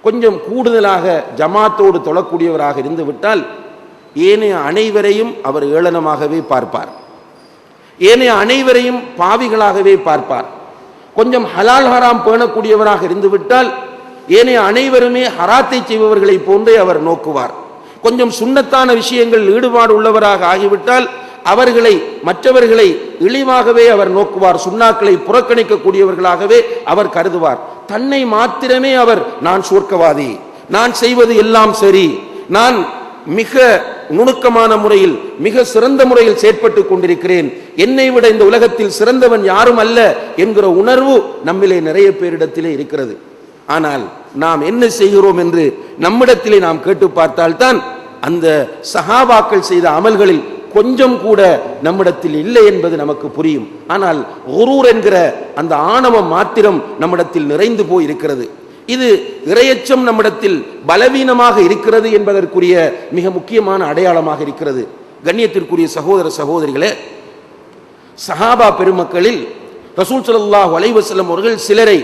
கொஞ்சம் கூடுதலாக ஜமாத்தோடு தொழக்கூடியவராக இருந்து விட்டால் ஏனைய அனைவரையும் அவர் ஏளனமாகவே பார்ப்பார், ஏனைய அனைவரையும் பாவிகளாகவே பார்ப்பார். கொஞ்சம் ஹலால் ஹராம் பேணக்கூடியவராக இருந்துவிட்டால் ஏனைய அனைவருமே ஹராத்தை செய்பவர்களை போன்றே அவர் நோக்குவார். கொஞ்சம் சுன்னத்தான விஷயங்கள் ஈடுபாடு உள்ளவராக ஆகிவிட்டால் அவர்களை, மற்றவர்களை இழிவாகவே அவர் நோக்குவார், சுன்னாக்களை புறக்கணிக்கக்கூடியவர்களாகவே அவர் கருதுவார். தன்னை மாத்திரமே அவர், நான் சுவர்க்கவாதி, நான் செய்வது எல்லாம் சரி, நான் மிக நுணுக்கமான முறையில் மிக சிறந்த முறையில் செயற்பட்டு கொண்டிருக்கிறேன், என்னை விட இந்த உலகத்தில் சிறந்தவன் யாரும் அல்ல என்கிற உணர்வு நம்மிலே நிறைய பேரிடத்திலே இருக்கிறது. ஆனால் நாம் என்ன செய்கிறோம் என்று நம்மிடத்திலே நாம் கேட்டு பார்த்தால்தான் அந்த சஹாபாக்கள் செய்த அமல்களில் கொஞ்சம் கூட நம்மிடத்தில் இல்லை என்பது நமக்கு புரியும். ஆனால் குரூர் என்கிற அந்த ஆணவம் மாத்திரம் நம்மிடத்தில் நிறைந்து போய் இருக்கிறது. இது இறையச்சம் நம்மிடத்தில் பலவீனமாக இருக்கிறது என்பதற்குரிய மிக முக்கியமான அடையாளமாக இருக்கிறது. கண்ணியத்திற்குரிய சகோதர சகோதரிகளே, சஹாபா பெருமக்களில் ரசூல் ஸல்லல்லாஹு அலைஹி வஸல்லம் அவர்கள் சிலரை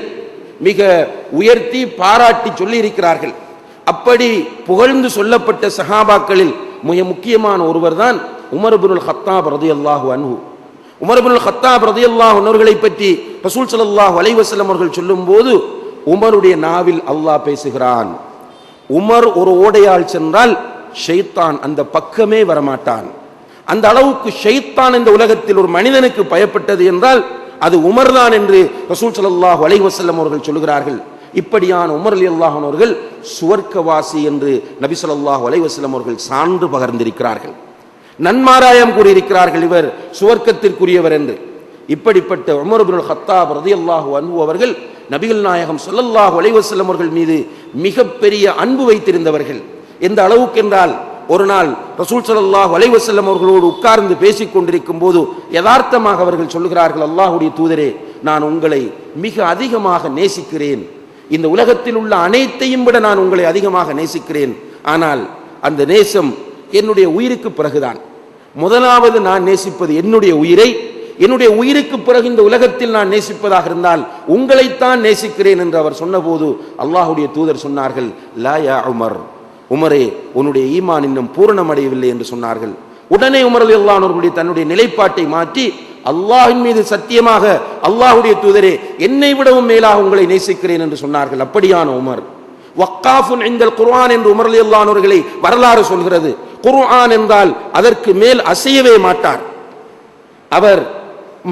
மிக உயர்த்தி பாராட்டி சொல்லி இருக்கிறார்கள். அப்படி புகழ்ந்து சொல்லப்பட்ட சஹாபாக்களில் மிக முக்கியமான ஒருவர் தான் உமர் இப்னுல் கத்தாப் ரலியல்லாஹு அன்ஹு. உமர் இப்னுல் கத்தாப் ரலியல்லாஹு அன்ஹுவை பற்றி ரசூல் ஸல்லல்லாஹு அலைஹி வஸல்லம் அவர்கள் சொல்லும்போது உமருடைய நாவில் அல்லாஹ் பேசுகிறான். உமர் ஒரு ஓடையால் சென்றால் ஷைத்தான் அந்த பக்கமே வரமாட்டான். அந்த அளவுக்கு ஷைத்தான் இந்த உலகத்தில் ஒரு மனிதனுக்கு பயப்பட்டது என்றால் அது உமர் தான் என்று ரசூல் ஸல்லல்லாஹு அலைஹி வஸல்லம் அவர்கள் சொல்கிறார்கள். இப்படியான உமர் ரலியல்லாஹு அன்ஹு அவர்கள் சுவர்க்கவாசி என்று நபி ஸல்லல்லாஹு அலைஹி வஸல்லம் அவர்கள் சான்று பகர்ந்திருக்கிறார்கள், நன்மாராயம் கூறியிருக்கிறார்கள், இவர் சுவர்க்கத்திற்குரியவர் என்று. இப்படிப்பட்ட உமர் இப்னுல் கத்தாப் ரலியல்லாஹு அன்ஹு அவர்கள் நபிகள் நாயகம் ஸல்லல்லாஹு அலைஹி வஸல்லம் அவர்கள் மீது மிகப்பெரிய அன்பு வைத்திருந்தவர்கள். எந்த அளவுக்கு என்றால், ஒரு நாள் ரசூல் ஸல்லல்லாஹு அலைஹி வஸல்லம் அவர்களோடு உட்கார்ந்து பேசிக் கொண்டிருக்கும் போது யதார்த்தமாக அவர்கள் சொல்கிறார்கள், அல்லாஹ்வுடைய தூதரே, நான் உங்களை மிக அதிகமாக நேசிக்கிறேன், இந்த உலகத்தில் உள்ள அனைத்தையும் விட நான் உங்களை அதிகமாக நேசிக்கிறேன். ஆனால் அந்த நேசம் என்னுடைய உயிருக்கு பிறகுதான். முதலாவது நான் நேசிப்பது என்னுடைய உயிரை, என்னுடைய உயிருக்கு பிறகு இந்த உலகத்தில் நான் நேசிப்பதாக இருந்தால் உங்களைத்தான் நேசிக்கிறேன் என்று அவர் சொன்னபோது அல்லாஹ்வுடைய தூதர் சொன்னார்கள், லா யா உமர், உமரே, உன்னுடைய ஈமான் இன்னும் பூரணமடையவில்லை என்று சொன்னார்கள். உடனே உமர் ரலியல்லாஹு அன்ஹு தன்னுடைய நிலைப்பாட்டை மாற்றி, அல்லாஹ்வின் மீது சத்தியமாக அல்லாஹ்வுடைய தூதரே, என்னை விடவும் மேலாக உங்களை நேசிக்கிறேன் என்று சொன்னார்கள். அப்படியான உமர் வக்காஃபுன் இன்தல் குர்ஆன் என்று உமர் ரலியல்லாஹு அன்ஹு அவர்களை வரலாறு சொல்கிறது. குர்ஆன் என்றால் அதற்கு மேல் அசையவே மாட்டார். அவர்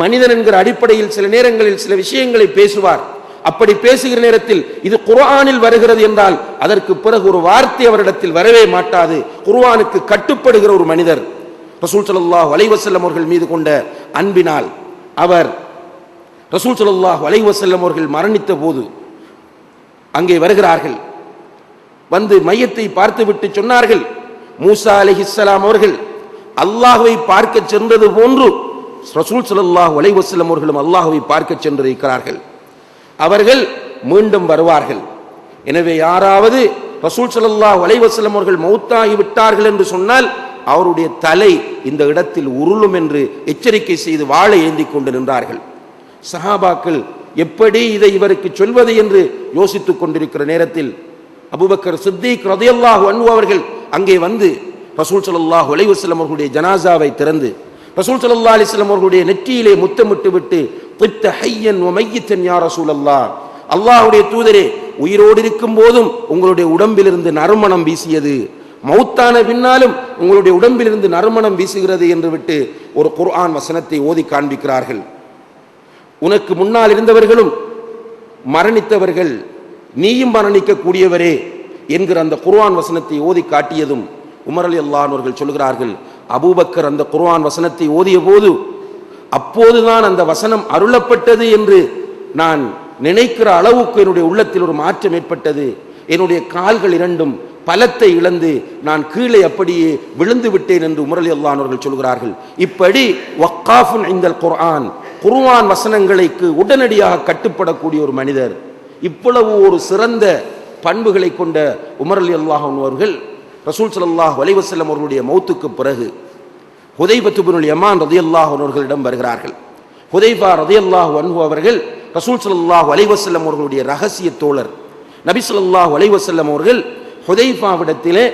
மனிதன் என்கிற அடிப்படையில் சில நேரங்களில் சில விஷயங்களை பேசுவார். அப்படி பேசுகிற நேரத்தில் இது குர்ஆனில் வருகிறது என்றால் அதற்கு பிறகு ஒரு வார்த்தை அவரிடத்தில் வரவே மாட்டாது. குர்ஆனுக்கு கட்டுப்படுகிற ஒரு மனிதர். ரசூல் ஸல்லல்லாஹு அலைஹி வஸல்லம் அவர்கள் மீது கொண்ட அன்பினால் அவர் ரசூல் ஸல்லல்லாஹு அலைஹி வஸல்லம் அவர்கள் மரணித்த போது அங்கே வருகிறார்கள். வந்து மையத்தை பார்த்துவிட்டு சொன்னார்கள், மூசா அலைஹிஸ்ஸலாம் அவர்கள் அல்லாஹ்வை பார்க்க சென்றது போன்று ரசூல் ஸல்லல்லாஹு அலைஹி வஸல்லம் அவர்களும் அல்லாஹ்வை பார்க்க சென்றிருக்கிறார்கள். அவர்கள் மீண்டும் வருவார்கள். எனவே யாராவது ரசூல் ஸல்லல்லாஹு அலைஹி வஸல்லம் அவர்கள் மௌத்தாகி விட்டார்கள் என்று சொன்னால் அவருடைய தலை இந்த இடத்தில் உருளும் என்று எச்சரிக்கை செய்து வாளை ஏந்தி கொண்டு நின்றார்கள். சஹாபாக்கள் எப்படி இதை இவருக்கு சொல்வது என்று யோசித்துக் கொண்டிருக்கிற நேரத்தில் அபூபக்கர் சித்திக் ரலியல்லாஹு அன்ஹு அவர்கள் அங்கே வந்து ரசூல் ஸல்லல்லாஹு அலைஹி வஸல்லம் அவர்களுடைய ஜனாசாவை திறந்து ரசூல் ஸல்லல்லாஹு அலைஹி வஸல்லம் அவர்களுடைய நெற்றியிலே முத்தமிட்டு விட்டு திப்த ஹய்யன் வ மையித்தன் யா ரசூலல்லாஹ், அல்லாஹ்வுடைய தூதரே, உயிரோடு இருக்கும் போதும் உங்களுடைய உடம்பிலிருந்து நறுமணம் வீசியது, மௌத்தான பின்னாலும் உங்களுடைய உடம்பிலிருந்து நறுமணம் வீசுகிறது என்று விட்டு ஒரு குர்ஆன் வசனத்தை ஓதி காண்பிக்கிறார்கள். உனக்கு முன்னால் இருந்தவர்களும் மரணித்தவர்கள், நீயும் மரணிக்க கூடியவரே என்கிற அந்த குர்ஆன் வசனத்தை ஓதி காட்டியதும் உமர் ரலியல்லாஹு அன்ஹு அவர்கள் சொல்கிறார்கள், அபூபக்கர் அந்த குர்ஆன் வசனத்தை ஓதிய போது அப்போதுதான் அந்த வசனம் அருளப்பட்டது என்று நான் நினைக்கிற அளவுக்கு என்னுடைய உள்ளத்தில் ஒரு மாற்றம் ஏற்பட்டது. என்னுடைய கால்கள் இரண்டும் பலத்தை இழந்து நான் கீழே அப்படியே விழுந்து விட்டேன் என்று உமர் ரலியல்லாஹு அன்ஹு அவர்கள் சொல்கிறார்கள். இப்படி வக்காஃபுன் இன்தல் குர்ஆன், குர்ஆன் வசனங்களுக்கு உடனடியாக கட்டுப்படக்கூடிய ஒரு மனிதர். இவ்வளவு ஒரு சிறந்த பண்புகளை கொண்ட உமர் ரலியல்லாஹு அன்ஹு அவர்கள் ரசூல் ஸல்லல்லாஹு அலைஹி வஸல்லம் அவர்களுடைய மௌத்துக்கு பிறகு ஹுதைபத்து பினுல் யமான் ரலியல்லாஹு அன்ஹு அவர்களிடம் வருகிறார்கள். ஹுதைபா ரலியல்லாஹு அன்ஹு அவர்கள் ரசூல் ஸல்லல்லாஹு அலைஹி வஸல்லம் அவர்களுடைய ரகசிய தோழர். நபி ஸல்லல்லாஹு அலைஹி வஸல்லம் அவர்கள் ஹுதைபாவிடத்திலே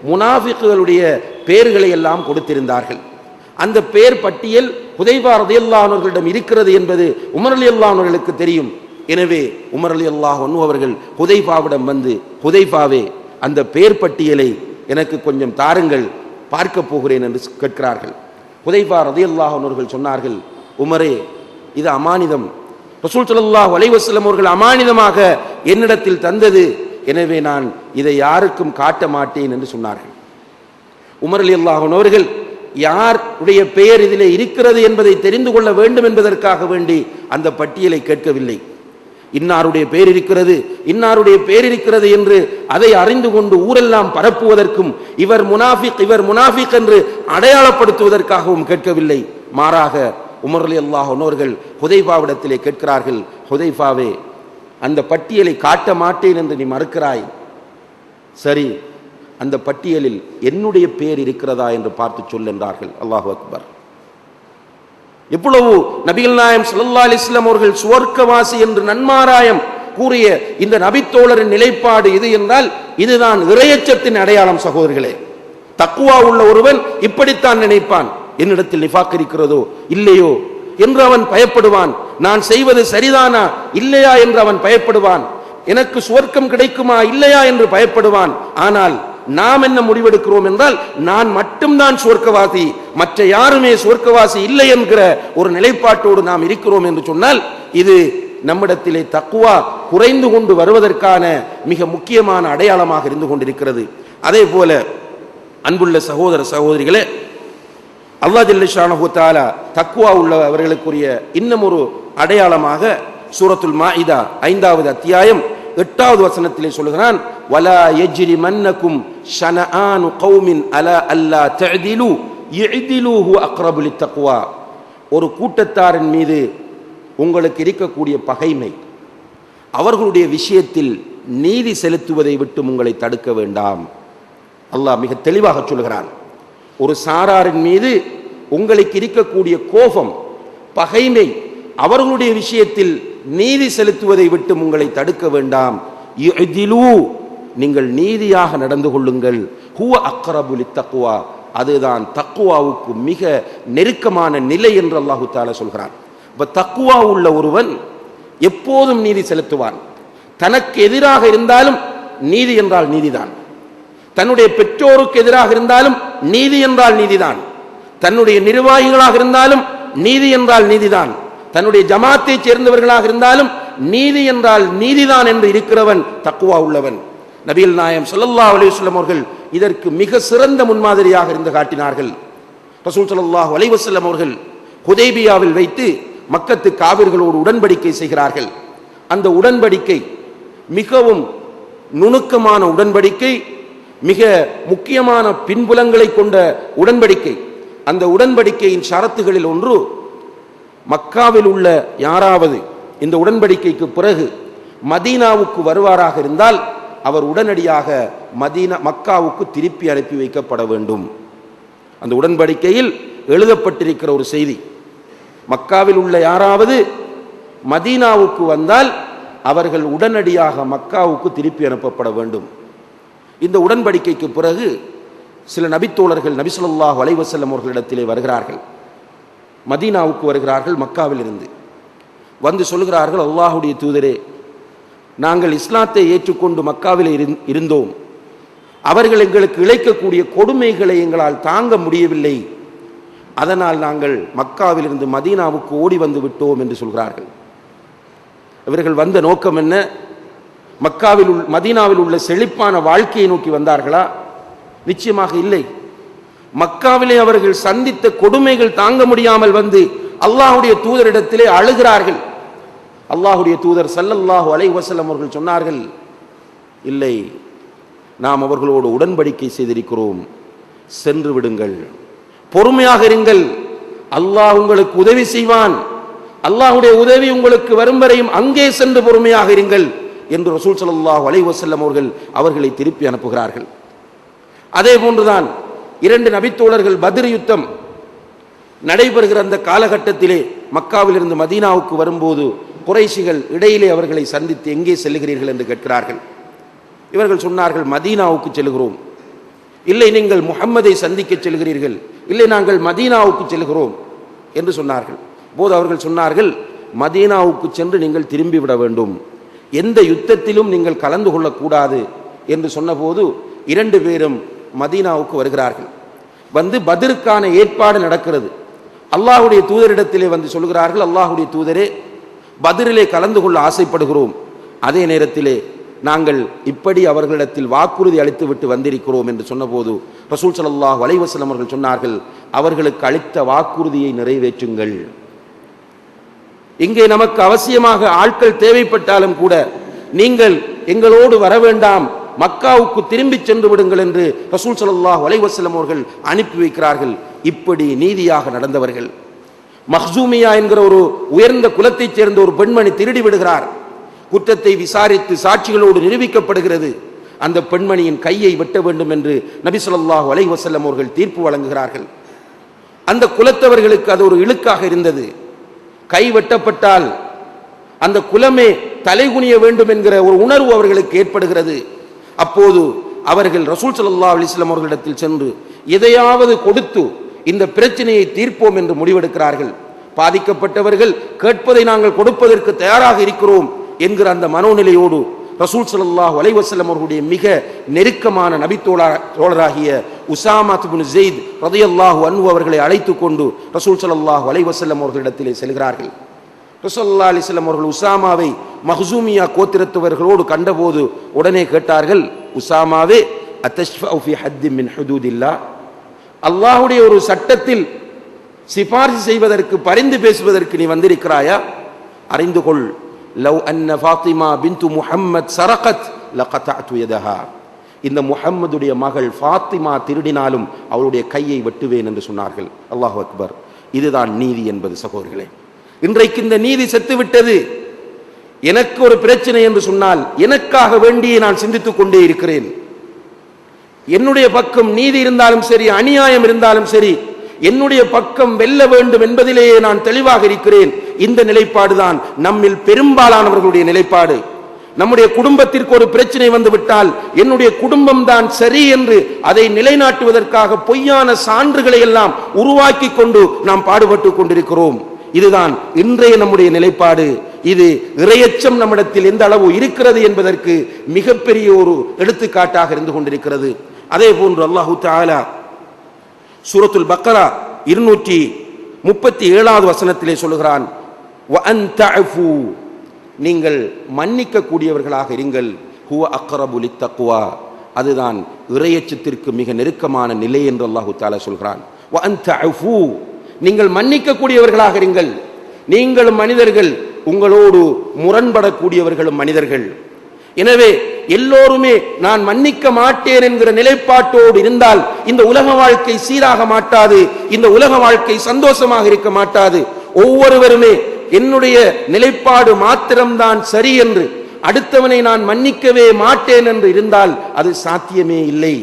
முனாஃபிக்குகளுடைய பெயர்களை எல்லாம் கொடுத்திருந்தார்கள். அந்த பெயர் பட்டியல் ஹுதைபா ரலியல்லாஹு அன்ஹு அவர்களிடம் இருக்கிறது என்பது உமர் ரலியல்லாஹு அன்ஹு அவர்களுக்கு தெரியும். எனவே உமர் ரலியல்லாஹு அன்ஹு அவர்கள் ஹுதைபாவிடம் வந்து, ஹுதைபாவே, அந்த பெயர் பட்டியலை எனக்கு கொஞ்சம் தாருங்கள், பார்க்க போகிறேன் என்று கேட்கிறார்கள். ஹுதைபா ரலியல்லாஹு அன்ஹு அவர்கள் சொன்னார்கள், உமரே, இது அமானிதம், ரசூல் ஸல்லல்லாஹு அலைஹி வஸல்லம் அவர்கள் அமானிதமாக என்னிடத்தில் தந்தது, எனவே நான் இதை யாருக்கும் காட்ட மாட்டேன் என்று சொன்னார்கள். உமர் ரலியல்லாஹு அன்ஹு அவர்கள் யாருடைய பெயர் இதிலே இருக்கிறது என்பதை தெரிந்து கொள்ள வேண்டும் என்பதற்காக வேண்டி அந்த பட்டியலை கேட்கவில்லை. இன்னாருடைய பெயர் இருக்கிறது, இன்னாருடைய பெயர் இருக்கிறது என்று அதை அறிந்து கொண்டு ஊரெல்லாம் பரப்புவதற்கும் இவர் முனாஃபிக் என்று அடையாளப்படுத்துவதற்காகவும் கேட்கவில்லை. மாறாக உமர் ரலியல்லாஹு அன்ஹு அவர்கள் ஹுதைபாவிடத்திலே கேட்கிறார்கள், ஹுதைபாவே, அந்த பட்டியலை காட்ட மாட்டேன் என்று நீ மறுக்கிறாய், சரி, அந்த பட்டியலில் என்னுடைய பெயர் இருக்கிறதா என்று பார்த்து சொல் என்றார்கள். அல்லாஹு அக்பர். எவ்வளவு நபிகள் நாயகம் ஸல்லல்லாஹு அலைஹி வஸல்லம் அவர்கள் சுவர்க்கவாசி என்று நன்மாராயம் கூறிய இந்த நபித்தோழரின் நிலைப்பாடு இது என்றால் இதுதான் இறையச்சத்தின் அடையாளம். சகோதரர்களே, தக்வா உள்ள ஒருவன் இப்படித்தான் நினைப்பான், என்னிடத்தில் நிஃபாக் இருக்கிறதோ இல்லையோ என்று அவன் பயப்படுவான், நான் செய்வது சரிதானா இல்லையா என்று அவன் பயப்படுவான், எனக்கு சுவர்க்கம் கிடைக்குமா இல்லையா என்று பயப்படுவான். ஆனால் நாம் என்ன முடிவெடுக்கிறோம் என்றால், நான் மட்டும்தான் சுவர்க்கவாசி, மற்ற யாருமே சுவர்க்கவாசி இல்லை என்கிற ஒரு நிலைப்பாட்டோடு நாம் இருக்கிறோம் என்று சொன்னால் இது நம்மிடத்திலே தக்வா குறைந்து கொண்டு வருவதற்கான மிக முக்கியமான அடையாளமாக இருந்து கொண்டிருக்கிறது. அதே போல அன்புள்ள சகோதர சகோதரிகளே, அல்லாஹ் ஜல்ல ஷானஹு தஆலா தக்வா உள்ளவர்களுக்குரிய இன்னும் ஒரு அடையாளமாக சூரத்துல் மாஇதா 5வது அத்தியாயம் 8வது வசனத்திலே சொல்கிறான், வலா யஜ்ரிமன்னகும் ஷனஆனு கௌமின் அலா அல்லா தஅதிலு இஅதிலுஹு அக்ரபு லித்தக்வா. ஒரு கூட்டத்தாரின் மீது உங்களுக்கு இருக்கக்கூடிய பகைமை, அவர்களுடைய விஷயத்தில் நீதி செலுத்துவதை விட்டு உங்களை தடுக்க வேண்டாம். அல்லாஹ் மிக தெளிவாக சொல்கிறான், ஒரு சாராரின் மீது உங்களுக்கு இருக்கக்கூடிய கோபம், பகைமை, அவர்களுடைய விஷயத்தில் நீதி செலுத்துவதை விட்டு உங்களை தடுக்க வேண்டாம். இஅதிலு, நீங்கள் நீதியாக நடந்து கொள்ளுங்கள். ஹுவ அக்ரபு லித்தக்வா, அதுதான் தக்வாவுக்கு மிக நெருக்கமான நிலை என்று அல்லாஹு தஆலா சொல்கிறான். இப்ப தக்வா உள்ள ஒருவன் எப்போதும் நீதி செலுத்துவான். தனக்கு எதிராக இருந்தாலும் நீதி என்றால் நீதிதான், தன்னுடைய பெற்றோருக்கு எதிராக இருந்தாலும் நீதி என்றால் நீதிதான், தன்னுடைய நிர்வாகிகளாக இருந்தாலும் நீதி என்றால் நீதிதான், தன்னுடைய ஜமாத்தை சேர்ந்தவர்களாக இருந்தாலும் நீதி என்றால் நீதிதான் என்று இருக்கிறவன் தக்வா உள்ளவன். நபிகள் நாயகம் ஸல்லல்லாஹு அலைஹி வஸல்லம் அவர்கள் இதற்கு மிக சிறந்த முன்மாதிரியாக இருந்து காட்டினார்கள். ரசூல் ஸல்லல்லாஹு அலைஹி வஸல்லம் அவர்கள் ஹுதைபியாவில் வைத்து மக்கத்து காவிர்களோடு உடன்படிக்கை செய்கிறார்கள். அந்த உடன்படிக்கை மிகவும் நுணுக்கமான உடன்படிக்கை, மிக முக்கியமான பின்புலங்களை கொண்ட உடன்படிக்கை. அந்த உடன்படிக்கையின் ஷரத்துகளில் ஒன்று, மக்காவில் உள்ள யாராவது இந்த உடன்படிக்கைக்கு பிறகு மதீனாவுக்கு வருவாராக இருந்தால் அவர் உடனடியாக மக்காவுக்கு திருப்பி அனுப்பி வைக்கப்பட வேண்டும். அந்த உடன்படிக்கையில் எழுதப்பட்டிருக்கிற ஒரு செய்தி, மக்காவில் உள்ள யாராவது மதீனாவுக்கு வந்தால் அவர்கள் உடனடியாக மக்காவுக்கு திருப்பி அனுப்பப்பட வேண்டும். இந்த உடன்படிக்கைக்கு பிறகு சில நபித்தோழர்கள் நபி ஸல்லல்லாஹு அலைஹி வஸல்லம் அவர்களிடத்திலே வருகிறார்கள். மதீனாவுக்கு வருகிறார்கள். மக்காவில் இருந்து வந்து சொல்கிறார்கள், அல்லாஹ்வுடைய தூதரே, நாங்கள் இஸ்லாத்தை ஏற்றுக்கொண்டு மக்காவில் இருந்தோம். அவர்கள் எங்களுக்கு இழைக்கக்கூடிய கொடுமைகளை எங்களால் தாங்க முடியவில்லை. அதனால் நாங்கள் மக்காவில் இருந்து மதீனாவுக்கு ஓடி வந்து விட்டோம் என்று சொல்கிறார்கள். இவர்கள் வந்த நோக்கம் என்ன? மதீனாவில் உள்ள செழிப்பான வாழ்க்கையை நோக்கி வந்தார்களா? நிச்சயமாக இல்லை. மக்காவிலே அவர்கள் சந்தித்த கொடுமைகள் தாங்க முடியாமல் வந்து அல்லாஹ்வுடைய தூதரிடத்திலே அழுகிறார்கள். அல்லாஹ்வுடைய தூதர் ஸல்லல்லாஹு அலைஹி வஸல்லம் அவர்கள் சொன்னார்கள், இல்லை, நாம் அவர்களோடு உடன்படிக்கை செய்திருக்கிறோம், சென்று விடுங்கள், பொறுமையாக இருங்கள், அல்லாஹ் உங்களுக்கு உதவி செய்வான், அல்லாஹ்வுடைய உதவி உங்களுக்கு வரும் வரையும் அங்கே சென்று பொறுமையாக இருங்கள் என்று ரசூல் ஸல்லல்லாஹு அலைஹி வஸல்லம் அவர்களை திருப்பி அனுப்புகிறார்கள். அதே போன்றுதான் இரண்டு நபித்தோழர்கள் பத்ர் யுத்தம் நடைபெறுகிற அந்த காலகட்டத்திலே மக்காவில் இருந்து மதீனாவுக்கு வரும்போது குறைஷிகள் இடையிலே அவர்களை சந்தித்து எங்கே செல்லுகிறீர்கள் என்று கேட்கிறார்கள். இவர்கள் சொன்னார்கள், மதீனாவுக்கு செல்கிறோம். இல்லை, நீங்கள் முஹம்மதை சந்திக்க செல்கிறீர்கள். இல்லை, நாங்கள் மதீனாவுக்கு செல்கிறோம் என்று சொன்னார்கள். போது அவர்கள் சொன்னார்கள், மதீனாவுக்கு சென்று நீங்கள் திரும்பி விட வேண்டும், எந்த யுத்தத்திலும் நீங்கள் கலந்து கொள்ளக்கூடாது என்று சொன்னபோது இரண்டு பேரும் மதீனாவுக்கு வருகிறார்கள். வந்து பத்ருக்கான ஏற்பாடு நடக்கிறது. அல்லாஹ்வுடைய தூதரிடத்திலே வந்து சொல்கிறார்கள், அல்லாஹ்வுடைய தூதரே, பத்ரிலே கலந்து கொள்ள ஆசைப்படுகிறோம், அதே நேரத்திலே நாங்கள் இப்படி அவர்களிடத்தில் வாக்குறுதி அளித்து விட்டு வந்திருக்கிறோம் என்று சொன்னபோது ரசூல் ஸல்லல்லாஹு அலைஹி வஸல்லம் அவர்கள் சொன்னார்கள், அவர்களுக்கு அளித்த வாக்குறுதியை நிறைவேற்றுங்கள். இங்கே நமக்கு அவசியமாக ஆட்கள் தேவைப்பட்டாலும் கூட நீங்கள் எங்களோடு வர வேண்டாம், மக்காவுக்கு திரும்பி சென்று விடுங்கள் என்று ரசூல் ஸல்லல்லாஹு அலைஹி வஸல்லம் அவர்கள் அனுப்பி வைக்கிறார்கள். இப்படி நீதியாக நடந்தவர்கள். மக்ஸூமியா என்கிற ஒரு உயர்ந்த குலத்தைச் சேர்ந்த ஒரு பெண்மணி திருடி விடுகிறார். குற்றத்தை விசாரித்து சாட்சிகளோடு நிரூபிக்கப்படுகிறது. அந்த பெண்மணியின் கையை வெட்ட வேண்டும் என்று நபி ஸல்லல்லாஹு அலைஹி வஸல்லம் அவர்கள் தீர்ப்பு வழங்குகிறார்கள். அந்த குலத்தவர்களுக்கு அது ஒரு இழுக்காக இருந்தது. கை வெட்டப்பட்டால் அந்த குலமே தலைகுனிய வேண்டும் என்கிற ஒரு உணர்வு அவர்களுக்கு ஏற்படுகிறது. அப்போது அவர்கள் ரசூல் ஸல்லல்லாஹு அலைஹி வஸல்லம் அவர்களிடத்தில் சென்று எதையாவது கொடுத்து இந்த பிரச்சனையை தீர்ப்போம் என்று முடிவெடுக்கிறார்கள். பாதிக்கப்பட்டவர்கள் கேட்பதை நாங்கள் கொடுப்பதற்கு தயாராக இருக்கிறோம் என்கிற அந்த மனோநிலையோடு ரசூல் ஸல்லல்லாஹு அலைஹி வஸல்லம் அவர்களுடைய மிக நெருக்கமான நபித்தோழராகிய உஸாமா இப்னு ஸைத் ரலியல்லாஹு அன்ஹு அவர்களை அழைத்து கொண்டு ரசூல் ஸல்லல்லாஹு அலைஹி வஸல்லம் அவர்களிடத்திலே செல்கிறார்கள். ரசூல் ஸல்லல்லாஹு அலைஹி வஸல்லம் அவர்கள் உஸாமாவை மக்ஸூமியா கோத்திரத்தவர்களோடு கண்டபோது உடனே கேட்டார்கள், உஸாமாவே, அத்தஷ்ஃபஉ ஃபீ ஹத்தின் மின் ஹுதூதில்லாஹ், அல்லாஹ்வுடைய ஒரு சட்டத்தில் சிபாரிசு செய்வதற்கு, பரிந்து பேசுவதற்கு நீ வந்திருக்கிறாயா? அறிந்து கொள், லவ் அன்ன ஃபாத்திமா பின்து முஹம்மத் சரகத் லகதஅது யதஹா, இந்த முஹம்மதுடைய மகள் ஃபாத்திமா திருடினாலும் அவளுடைய கையை வெட்டுவேன் என்று சொன்னார்கள். அல்லாஹு அக்பர். இதுதான் நீதி என்பது சகோதரர்களே. இன்றைக்கு இந்த நீதி செத்துவிட்டது. எனக்கு ஒரு பிரச்சனை என்று சொன்னால் எனக்காக வேண்டியே நான் சிந்தித்துக் கொண்டே இருக்கிறேன். என்னுடைய பக்கம் நீதி இருந்தாலும் சரி, அநியாயம் இருந்தாலும் சரி, என்னுடைய பக்கம் வெல்ல வேண்டும் என்பதிலேயே நான் தெளிவாக இருக்கிறேன். இந்த நிலைப்பாடுதான் நம்மில் பெரும்பாலானவர்களுடைய நிலைப்பாடு. நம்முடைய குடும்பத்திற்கு ஒரு பிரச்சனை வந்து விட்டால் என்னுடைய குடும்பம் தான் சரி என்று அதை நிலைநாட்டுவதற்காக பொய்யான சான்றுகளை எல்லாம் உருவாக்கி கொண்டு நாம் பாடுபட்டு கொண்டிருக்கிறோம். இதுதான் இன்றைய நம்முடைய நிலைப்பாடு. இது இறையச்சம் நம்மிடத்தில் எந்த அளவு இருக்கிறது என்பதற்கு மிகப்பெரிய ஒரு எடுத்துக்காட்டாக இருந்து கொண்டிருக்கிறது. அதே போன்று அல்லாஹு தஆலா சூரத்துல் பக்கரா 237வது வசனத்திலே சொல்கிறான், வ அன் தஅஃபு நீங்கள் மன்னிக்க கூடியவர்களாக இருங்கள். ஹுவ அக்ரபு லித்தக்வா, அதுதான் இறையச்சத்திற்கு மிக நெருக்கமான நிலை என்று அல்லாஹு தஆலா சொல்கிறான். வ அன்த அஃபூ, நீங்கள் மன்னிக்க கூடியவர்களாக இருங்கள். நீங்களும் மனிதர்கள், உங்களோடு முரண்படக்கூடியவர்களும் மனிதர்கள். எனவே எல்லோருமே நான் மன்னிக்க மாட்டேன் என்கிற நிலைப்பாட்டோடு இருந்தால் இந்த உலக வாழ்க்கை சீராக மாட்டாது, இந்த உலக வாழ்க்கை சந்தோஷமாக இருக்க மாட்டாது. ஒவ்வொருவருமே என்னுடைய நிலைப்பாடு மாத்திரம்தான் சரி என்று, அடுத்தவனை நான் மன்னிக்கவே மாட்டேன் என்று இருந்தால் அது சாத்தியமே இல்லை.